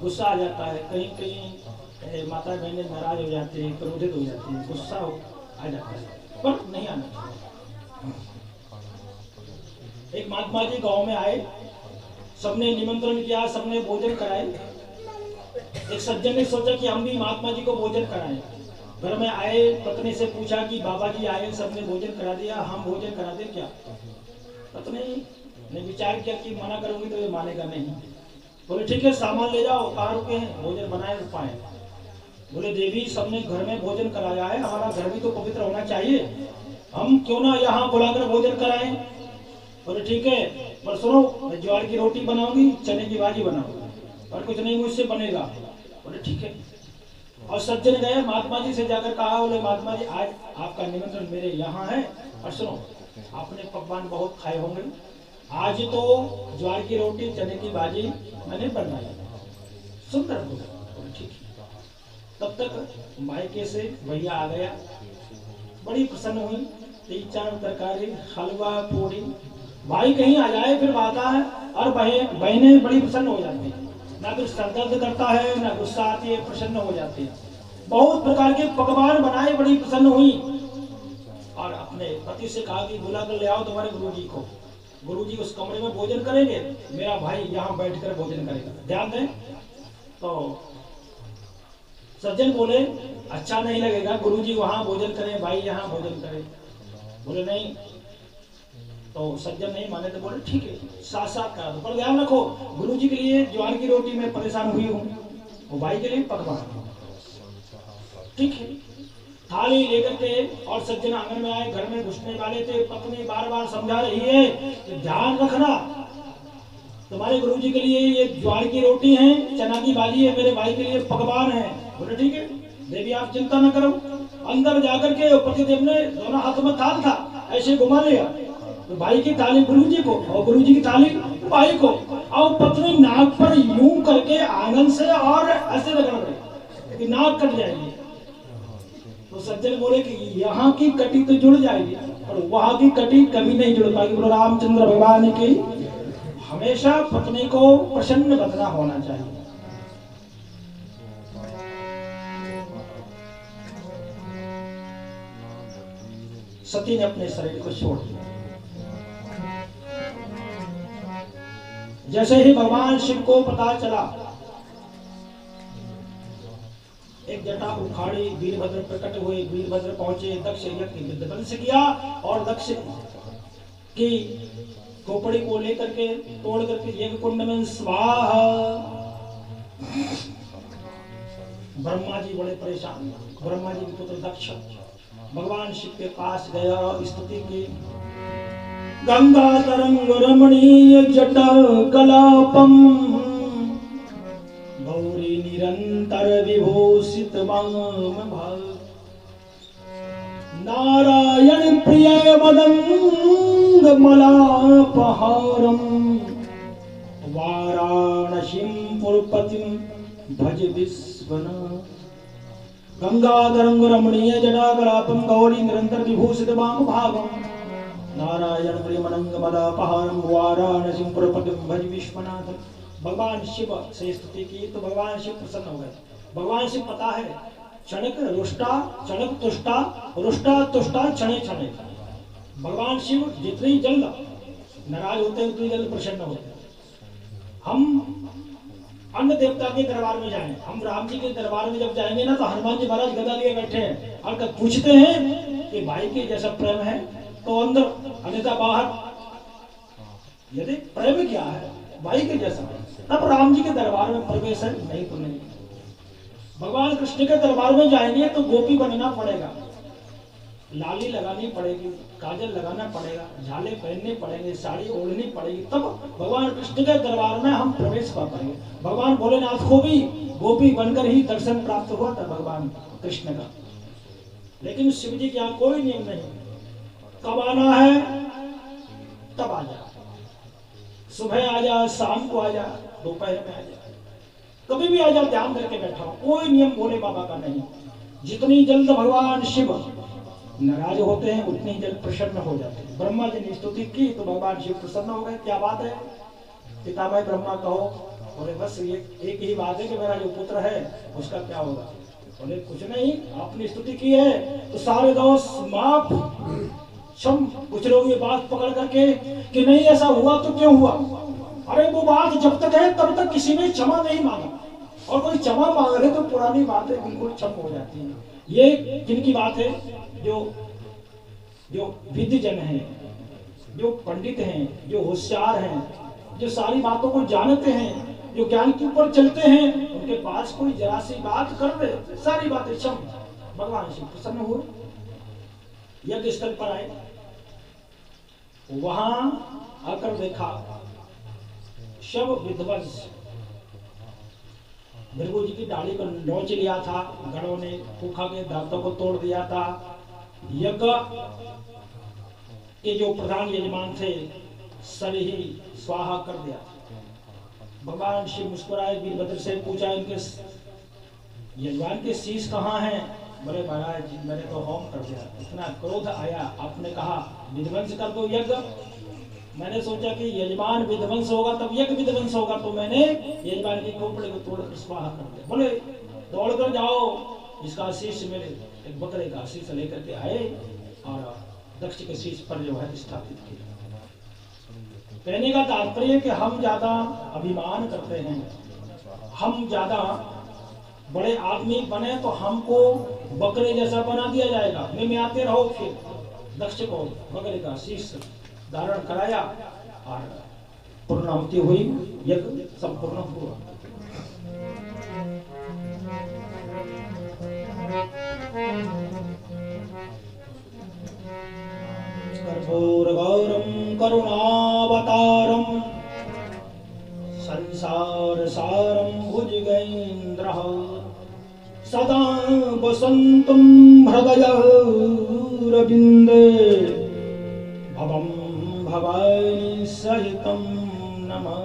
गुस्सा आ जाता है, कहीं कहीं माता बहनें नाराज हो जाती है, क्रोधित हो जाती है, गुस्सा आ जाता है, पर नहीं आना चाहिए। एक महात्मा जी गांव में आए, सबने निमंत्रण किया, सबने भोजन कराए। एक सज्जन ने सोचा कि हम भी महात्मा जी को भोजन कराएं। घर में आए, पत्नी से पूछा कि बाबा जी आए, सबने भोजन करा दिया, हम भोजन करा दें क्या? पत्नी ने विचार किया कि मना करूंगी तो ये मानेगा नहीं। बोले ठीक है, सामान ले जाओ, कहाँ रुके हैं, भोजन बनाए पाए। बोले देवी, सबने घर में भोजन कराया है, हमारा घर भी तो पवित्र होना चाहिए, हम क्यों ना यहाँ बुलाकर भोजन कराएं। बोले ठीक है, पर सुनो, मैं ज्वार की रोटी बनाऊंगी, चने की भाजी बनाऊंगी, और कुछ नहीं मुझसे बनेगा। बोले ठीक है। और सज्जन गए, महात्मा जी से जाकर कहा, बोले महात्मा जी आज आपका निमंत्रण मेरे यहाँ है, और सुनो आपने पकवान बहुत खाए होंगे, आज तो ज्वार की रोटी चने की भाजी मैंने बनाई, सुंदर बोले ठीक है। तब तक मायके से भैया आ गया, बड़ी प्रसन्न हुई, 3-4 तरकारी, हलवा, पूरी। भाई कहीं आ जाए फिर बात है, और बहनें बड़ी प्रसन्न हो जाती है, ना कुछ सर दर्द करता है, ना गुस्सा आती है, प्रसन्न हो जाती है। बहुत प्रकार के पकवान बनाए, बड़ी प्रसन्न हुई, और अपने पति से कहा कि बुला कर ले आओ तुम्हारे गुरुजी को, गुरुजी उस कमरे में भोजन करेंगे, मेरा भाई यहाँ बैठकर भोजन करेगा, ध्यान दें। तो सज्जन बोले अच्छा नहीं लगेगा, गुरुजी वहां भोजन करें, भाई यहाँ भोजन करें। बोले नहीं, तो सज्जन नहीं माने, तो बोले ठीक है, साथ साथ करा दो, पर ध्यान रखो गुरुजी के लिए ज्वार की रोटी में परेशान हुई हूँ, वो भाई के लिए पकवान, ठीक है। थाली लेकर के और सज्जन आंगन में आए, घर में घुसने वाले थे। पत्नी बार बार समझा रही है कि ध्यान रखना, तुम्हारे गुरुजी के लिए ये ज्वार की रोटी है, चना की भाजी है, मेरे भाई के लिए पकवान है। बोले ठीक है देवी, आप चिंता न करो। अंदर जाकर के पतिदेव ने दोनों हाथों में थाल था, ऐसे घुमा लिया, तो भाई की थाली गुरुजी को और गुरुजी की थाली भाई को, और पत्नी नाक पर यूं करके आंगन से और ऐसे रगड़ रही कि नाक कट जाएगी। तो सज्जन बोले कि यहाँ की कटी तो जुड़ जाएगी, और वहां की कटी कभी नहीं जुड़ पाएगी। बोलो रामचंद्र भगवान की हमेशा पत्नी को प्रसन्न बदना होना चाहिए। सती ने अपने शरीर को छोड़ दिया। जैसे ही भगवान शिव को पता चला, एक जटा उखाड़ी, वीरभद्र प्रकट हुए, वीरभद्र पहुंचे, दक्ष यज्ञ विध्वंस किया, और दक्ष की खोपड़ी को लेकर के तोड़ करके यज्ञ कुंड में स्वाहा। ब्रह्मा जी बड़े परेशान, ब्रह्मा जी के पुत्र दक्ष भगवान शिव के पास गया, स्तुति की। गंगा तरंग रमणीय जटा कलापम, गौरी निरंतर विभूषित वाम भाग, नारायण प्रिय मदंग मलापहारम, वाराणसीं पुरपतिं भज विश्वनाथ। गंगाधरं रमणीय जटाकलापं, गौरी निरंतर विभूषित वाम भागम, नारायण प्रियमनंग मलापहारम, वाराणसीं पुरपतिं भज विश्वनाथ। भगवान शिव से स्तुति की तो भगवान शिव प्रसन्न हो गए। भगवान शिव पता है, क्षणिक रुष्टा क्षणिक तुष्टा, रुष्टा तुष्टा क्षणे क्षणे। भगवान शिव जितनी जल्द नाराज होते हैं उतनी जल्द प्रसन्न होते हैं। हम अन्य देवता के दरबार में जाएं, हम राम जी के दरबार में जब जाएंगे ना, तो हनुमान जी महाराज गदा लिए बैठे हैं, और कब पूछते हैं कि भाई के जैसा प्रेम है तो अंदर, अन्यथा बाहर। यदि प्रेम क्या है भाई के जैसा, तब राम जी के दरबार में प्रवेश है, नहीं तो नहीं। भगवान कृष्ण के दरबार में जाएंगे तो गोपी बनना पड़ेगा, लाली लगानी पड़ेगी, काजल लगाना पड़ेगा, झाले पहनने पड़ेंगे, साड़ी ओढ़नी पड़ेगी, तब भगवान कृष्ण के दरबार में हम प्रवेश कर पाएंगे। भगवान भोलेनाथ को भी गोपी बनकर ही दर्शन प्राप्त हुआ था भगवान कृष्ण का। लेकिन शिव जी क्या कोई नियम नहीं, कब आना है तब आ जा, सुबह आ जा, शाम को आ जा, दोपहर में आ जा, कभी भी आ जा, ध्यान करके बैठा हो, कोई नियम भोले बाबा का नहीं। जितनी जल्द भगवान शिव नाराज होते हैं उतनी जल्द प्रसन्न हो जाते हैं। ब्रह्मा जी ने स्तुति की तो भगवान शिव प्रसन्न हो गए। क्या बात है पितामह ब्रह्मा कहो? बोले बस ये एक ही बात है कि मेरा जो पुत्र है उसका क्या होगा। बोले कुछ नहीं, आपने स्तुति की है तो सारे दोष माफ क्षम। कुछ लोग ये बात पकड़ करके कि नहीं ऐसा हुआ तो क्यों हुआ, अरे वो बात जब तक है तब तक किसी ने क्षमा नहीं मांगा, और कोई क्षमा मांग रहे तो पुरानी बातें बिल्कुल क्षम हो जाती हैं। ये किनकी बात है? जो विद्यजन हैं, जो पंडित हैं, जो होशियार हैं, जो सारी बातों को जानते हैं, जो ज्ञान के ऊपर चलते हैं, उनके पास कोई जरा सी बात कर दे सारी बातें क्षम। भगवान शिव प्रसन्न हुए, यज्ञ स्थल पर आए, वहां आकर देखा शव विध्वंस, भृगु जी की डाली को नोच लिया था गणों ने, सूखा के दांतों को तोड़ दिया था। यज्ञ के जो प्रधान यजमान थे सर ही स्वाहा कर दिया। भगवान शिव मुस्कुराए, वीरभद्र से पूछा इनके यजमान के शीश कहाँ हैं? बोले महाराज जी मैंने तो होम कर दिया। इतना क्रोध आया, आपने कहा विध्वंस कर दो यज्ञ। मैंने सोचा कि यजमान विध्वंस होगा तब यज्ञ विध्वंस होगा, तो मैंने यजमान की खोपड़ी को तोड़कर स्वाहा कर दिया। बोले दौड़कर जाओ, इसका शीश मेरे एक बकरे का शीश लेकर के आए और दक्ष के शीश पर जो है स्थापित किया। कहने का तात्पर्य कि हम ज्यादा अभिमान करते हैं, हम ज्यादा बड़े आदमी बने तो हमको बकरे जैसा बना दिया जाएगा, में आते रहो। फिर दक्ष को बकरे का शीश धारण कराया और पूर्णाहुति हुई, यज्ञ संपूर्ण हुआ। कर्पूरगौरं करुणावतारं संसारसारं भुजगेन्द्रः सदा वसन्तं हृदयरविन्दे भवं भवानी सहितं नमः।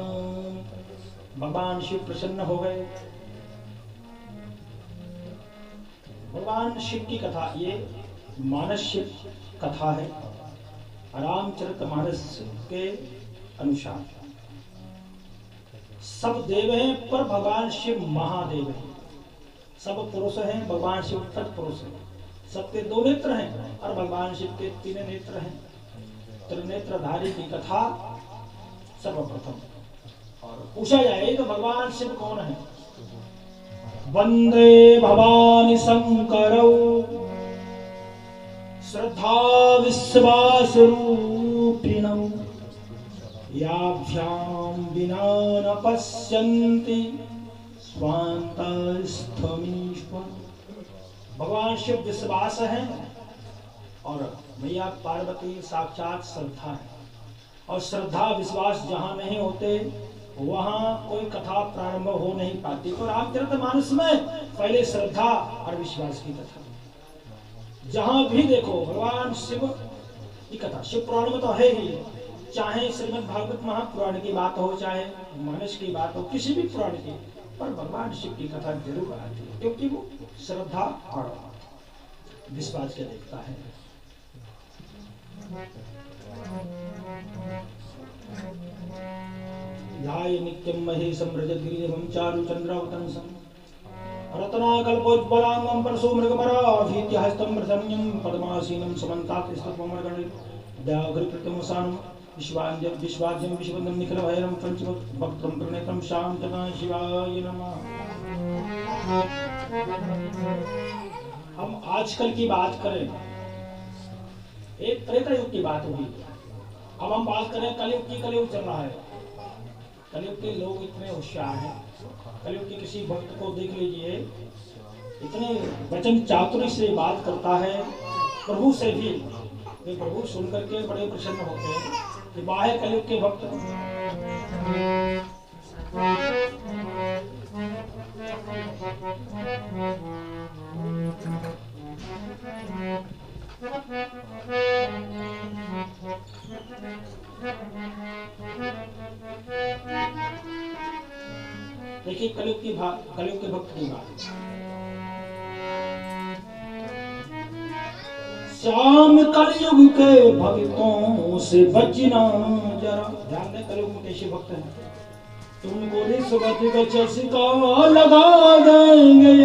भगवान शिव प्रसन्न हो गए। भगवान शिव की कथा ये मानस शिव कथा है, रामचरितमानस के अनुसार। सब देव हैं पर भगवान शिव महादेव हैं। सब पुरुष हैं, भगवान शिव तत्पुरुष हैं। सबके दो नेत्र हैं और भगवान शिव के तीन नेत्र हैं। त्रिनेत्रधारी की कथा सर्वप्रथम। और पूछा जाए तो भगवान शिव कौन है? वंदे भवानी शंकरौ श्रद्धा विश्वास रूपिणौ याभ्याम विना न पश्यन्ति स्वान्तस्थमीश्वर। भगवान शिव विश्वास है और मैया पार्वती साक्षात श्रद्धा है। और श्रद्धा विश्वास जहां नहीं होते वहां कोई कथा प्रारंभ हो नहीं पाती। तो रामचरितमानस में पहले श्रद्धा और विश्वास की कथा। जहां भी देखो भगवान शिव की कथा। शिव पुराण में तो है ही, चाहे श्रीमद् भागवत महापुराण की बात हो, चाहे मानस की बात हो, किसी भी पुराण की, पर भगवान शिव की कथा जरूर आती है, क्योंकि वो श्रद्धा और विश्वास के देखता है। ध्याय नित्यं महेशं रजतगिरिवं चारुचन्द्रावतंसं रत्नाकल्पोज्ज्वलांगं परशुमृगमराभीत्यहस्तं प्रसन्नं पद्मासीनं समन्तात् व्याघ्रकृतमसानं विश्वाज्यं विश्ववन्दं निखिलभैरं पंचभक्त्रं प्रणेत्रं शान्तं शिवाय नमः। हम आजकल की बात करें, एक त्रेता युग की बात हुई। अब हम बात करें कलयुग की। कलयुग चल रहा है। कलयुग के लोग इतने होशियार हैं। कलयुग के किसी भक्त को देख लीजिए, इतने वचन चातुर्य से बात करता है प्रभु से भी। वे प्रभु सुन करके बड़े प्रसन्न होते हैं कि बाह्य कलयुग के भक्त देखिए कलयुग के भक्त की बात। श्याम कलयुग के भक्तों से बचना जरा। ध्यान दें कलयुग में कैसे भक्त हैं। तुमको रिश्वत का चस्का लगा देंगे।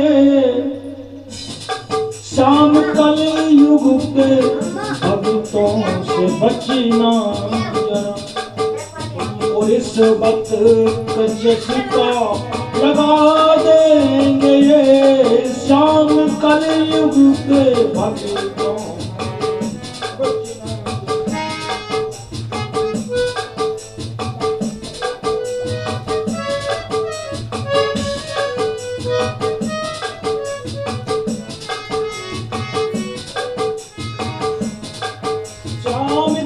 श्याम कलयुग के भक्तों से बचना जरा। तुमको रिश्वत का चस्का लगा देंगे। श्याम कलयुग के भक्तों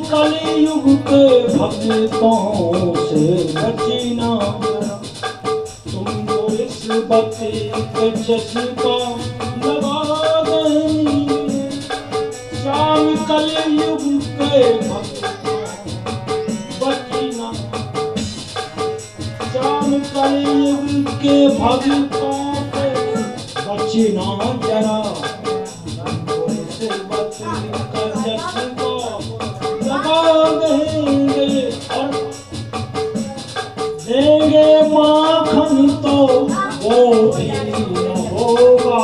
कलयुग के भक्तों से बचना। तुमको रिश्वत के चस्का लगा देंगे। श्याम कलयुग के भक्तों बचना। श्याम कलयुग के भक्तों से बचना जरा। तुमको रिश्वत का चस्का देंगे और देंगे माखन तो वो भी न होगा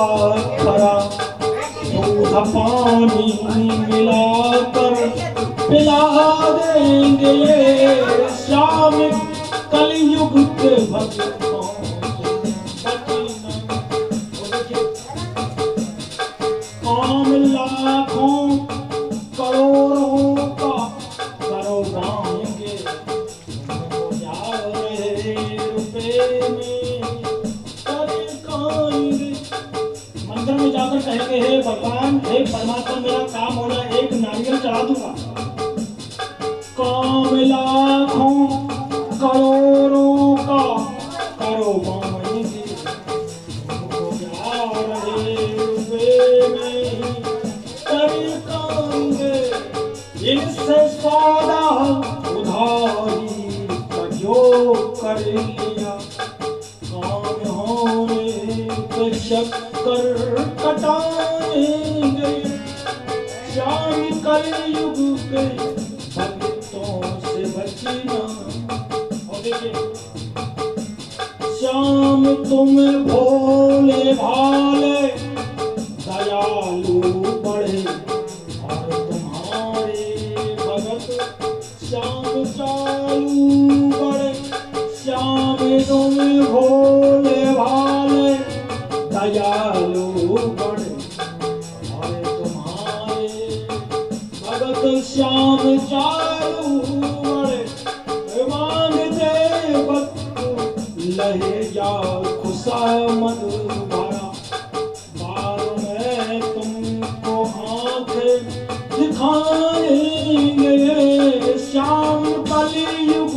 खरा। दूध पानी मिलाकर पिला देंगे। श्याम कलयुग के भक्तों से काम लाखों करोड़ों का करवाएंगे। मंदिर में जाकर कहेंगे हे भगवान हे परमात्मा मेरा काम होना एक नारियल चढ़ा दूंगा। काम लाखों करोड़ों का करवाएंगे। इनसे सौदा उधारी का जो कर लिया। काम होने पे चक्कर कटाएंगे। श्याम कलयुग के भक्तों से बचना। और देखिए श्याम तुम भोले भाले दयालु बड़े और तुम्हारे श्याम चालू बड़े। श्याम तुम भोले भाले दयालु बड़े और तुम्हारे भगत श्याम चालू बड़े। मांगते भक्त लहे जा खुशामद भरा। बार में तुमको आंखें दिखाएंगे। श्याम कलयुग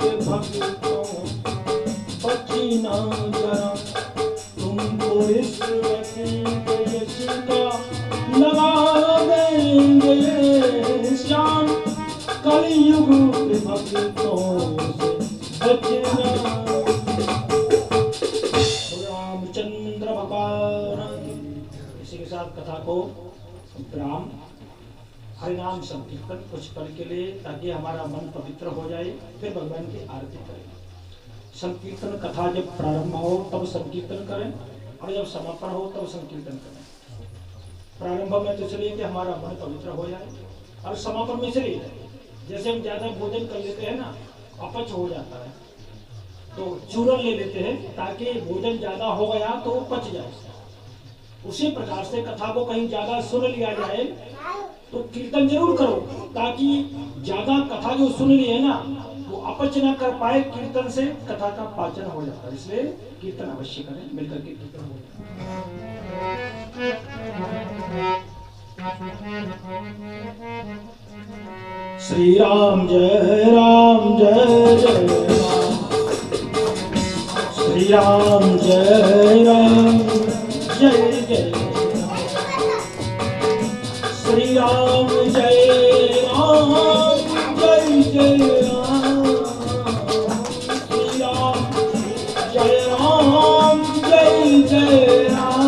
के भक्तों बचना जरा। तुमको रिश्वत के चस्का लगा देंगे। श्याम कलयुग के भक्तों से बचना। रामचंद्र भगवान। इसी के साथ कथा को राम हरिनाम संकीर्तन कुछ पल के लिए ताकि हमारा मन पवित्र हो जाए। फिर भगवान की आरती करें। संकीर्तन कथा जब प्रारंभ हो तब संकीर्तन करें और जब समापन हो तब संकीर्तन करें। प्रारंभ में तो इसलिए कि हमारा मन पवित्र हो जाए और समापन में इसलिए जैसे हम ज्यादा भोजन कर लेते हैं ना अपच हो जाता है तो चूरन ले लेते हैं ताकि भोजन ज्यादा हो गया तो वो पच जाए। उसी प्रकार से कथा को कहीं ज्यादा सुन लिया जाए तो कीर्तन जरूर करो ताकि ज्यादा कथा जो सुन ली है ना वो अपच न कर पाए। कीर्तन से कथा का पाचन हो जाता है। इसलिए कीर्तन अवश्य करें। मिलकर के कीर्तन हो जाए। श्री राम जय राम जय जय राम, श्री राम जय राम जय जय राम, श्री राम जय राम जय जय राम, श्री राम जय राम जय जय राम,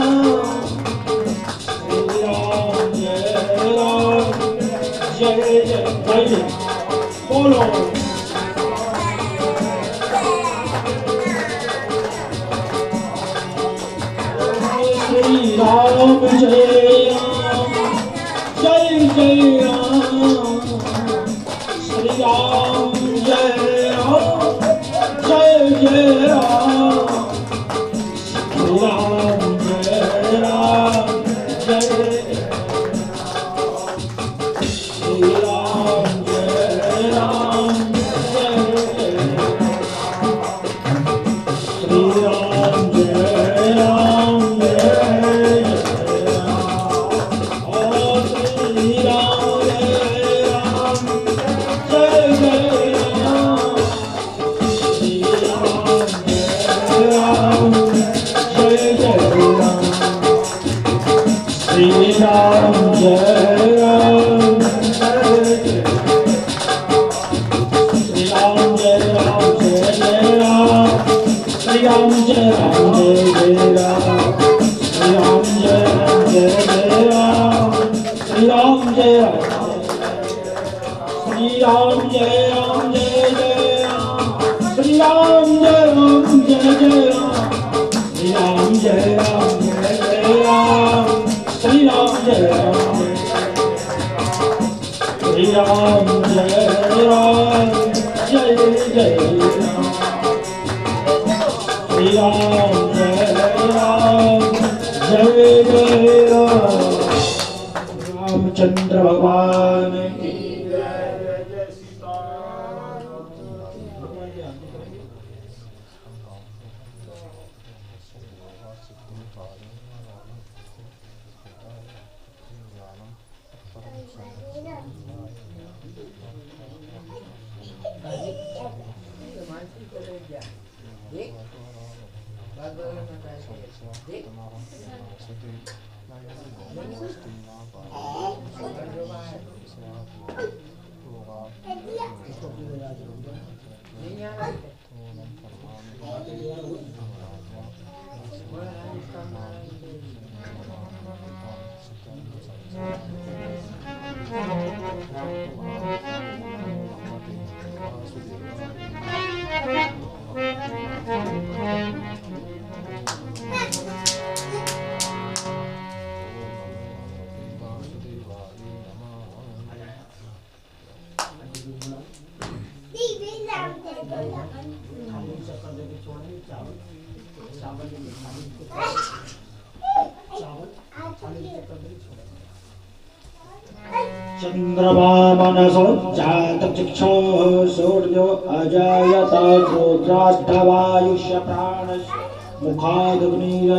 श्री राम जय राम जय जय बोलो। श्री राम जय राम जय जय राम, श्री राम जय राम जय जय राम, श्री राम जय राम जय श्री राम जय राम जय श्री राम जय राम जय श्री राम जय राम जय जय राम, श्री राम जय राम जय जय राम, श्री राम जय राम श्री राम जय राम जय जय राम, श्री राम जय राम जय जय राम, श्री राम जय राम जय जय राम, श्री राम जय राम, श्री राम जय राम जय जय राम, श्री राम जय राम जय जय राम, श्री राम जय राम जय जय राम, श्री राम जय राम, श्री राम जय राम जय जय राम, श्री राम जय राम जय जय राम, रामचंद्र भगवान की जय जय सीताराम। चंद्रमा मनसो जातचक्षुः सूर्यो अजायत रुद्राष्टवायुष्य प्राणस्य मुखादग्निरजायत।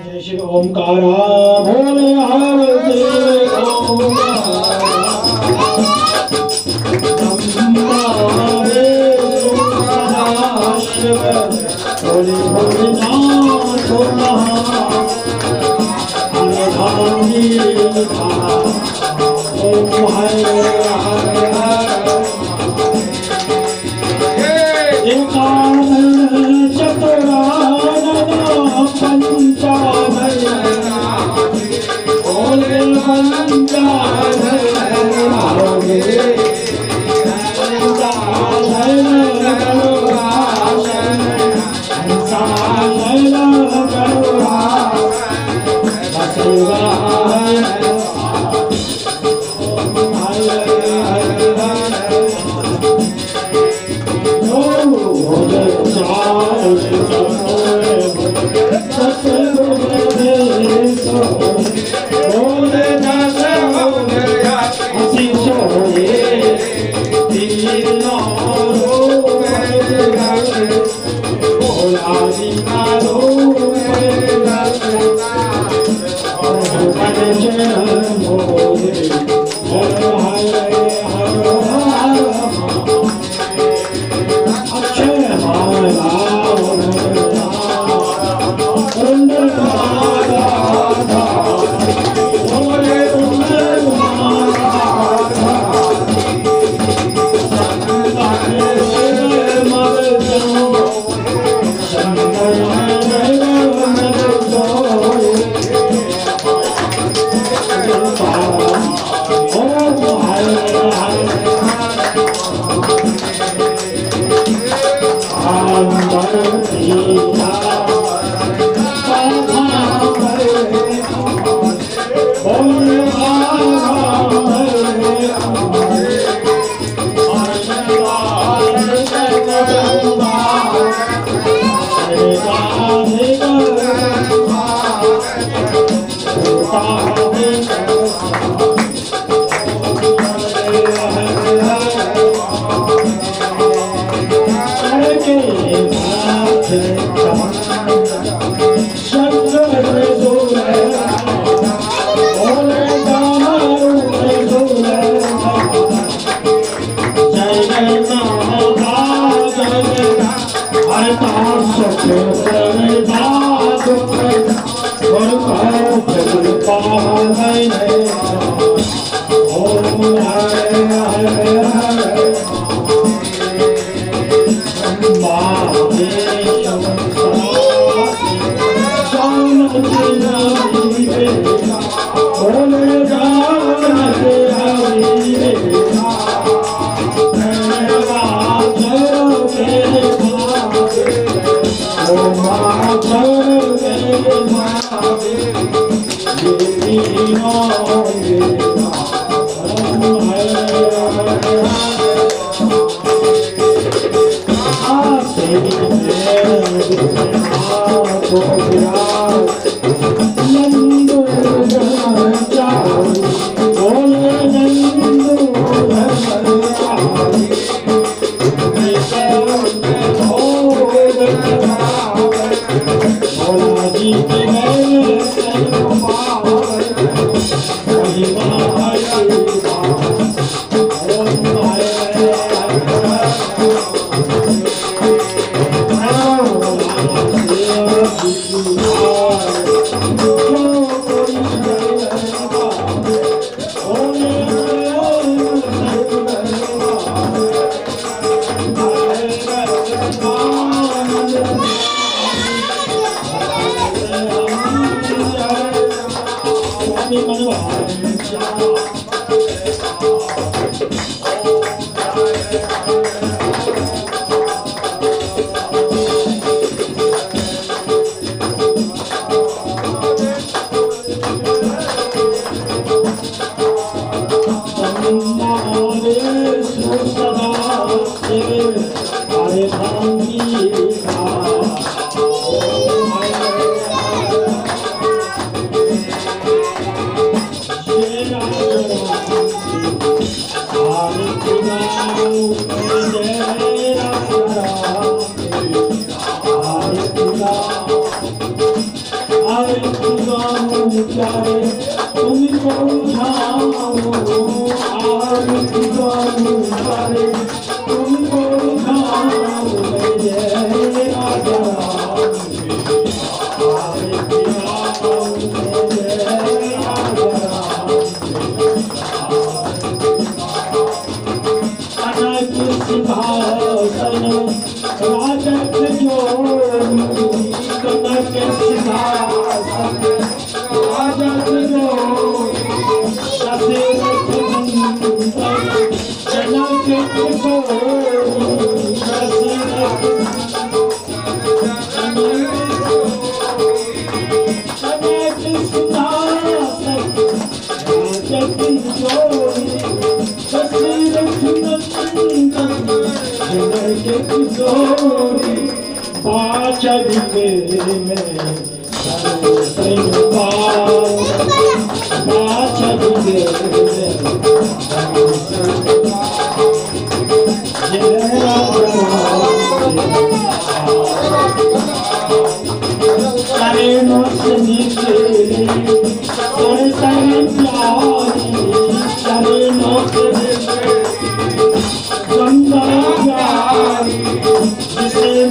जय शिव ओंकार भोले आरती शिव भोले भोलेनाथ ओम हरे हरे चतुरानन पंचानन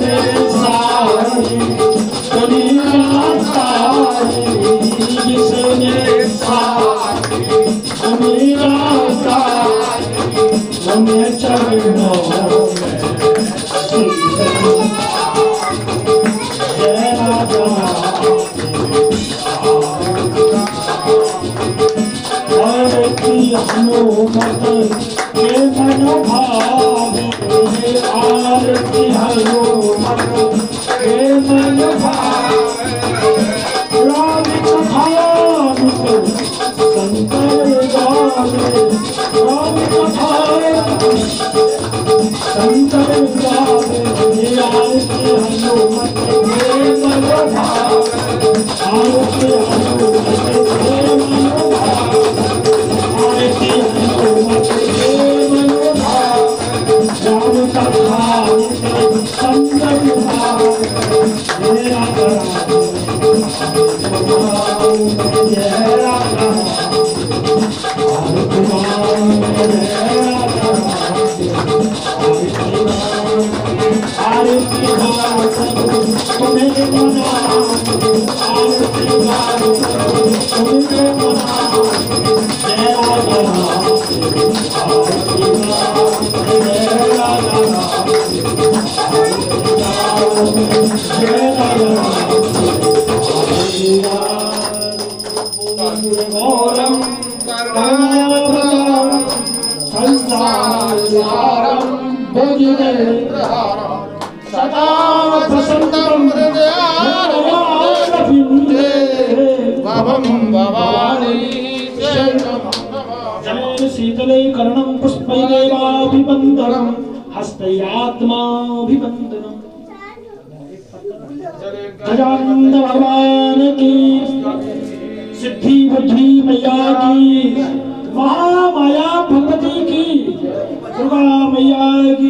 मेरे सारे दुनिया सारी जिसने सारी दुनिया सारी उन्हें चरणों में जय राजा हनुमत के मन भावे आरती हनुमत के मन भावे राम कथा शंकर गावे राम कथा शंकर गावे आरती हनुमत के मन भावे आरती हनुमत के मन भावे राम कथा संगम सदा वसंतम जय शीतले कर्णं पुष्पैरेवाभिवन्दनं हस्तैरात्माभिवन्दनं गजानंद भगवान की सिद्धि बुद्धि मैया की महामाया भगवती की दुर्गा मैया की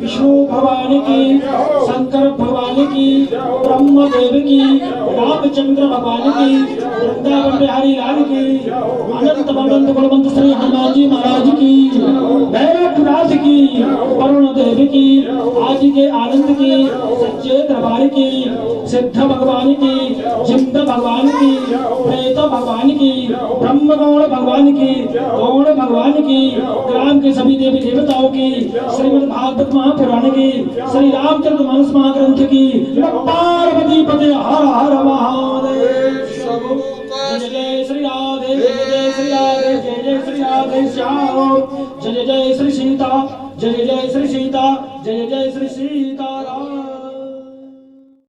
विष्णु भगवान की शंकर भगवान की ब्रह्मदेव की रामचंद्र भगवान की वृंदावन बिहारी लाल की अनंत अनंत बलवंत श्री हनुमान जी महाराज की भैरवनाथ की वरुण देव की आदि के आनंद की सच्चे दरबार की सिद्ध भगवान की जिंद भगवान की प्रेत भगवान की ब्रह्मगौण भगवान की गौण भगवान की ग्राम के सभी देवी देवताओं की श्रीमद् भागवत महापुराण की श्री रामचरितमानस महाग्रंथ की पार्वती पते हर हर महादेव जय जय श्री राधे जय जय श्री राधे जय जय श्री राधे श्याम जय जय श्री सीता जय जय श्री सीता जय जय श्री सीताराम।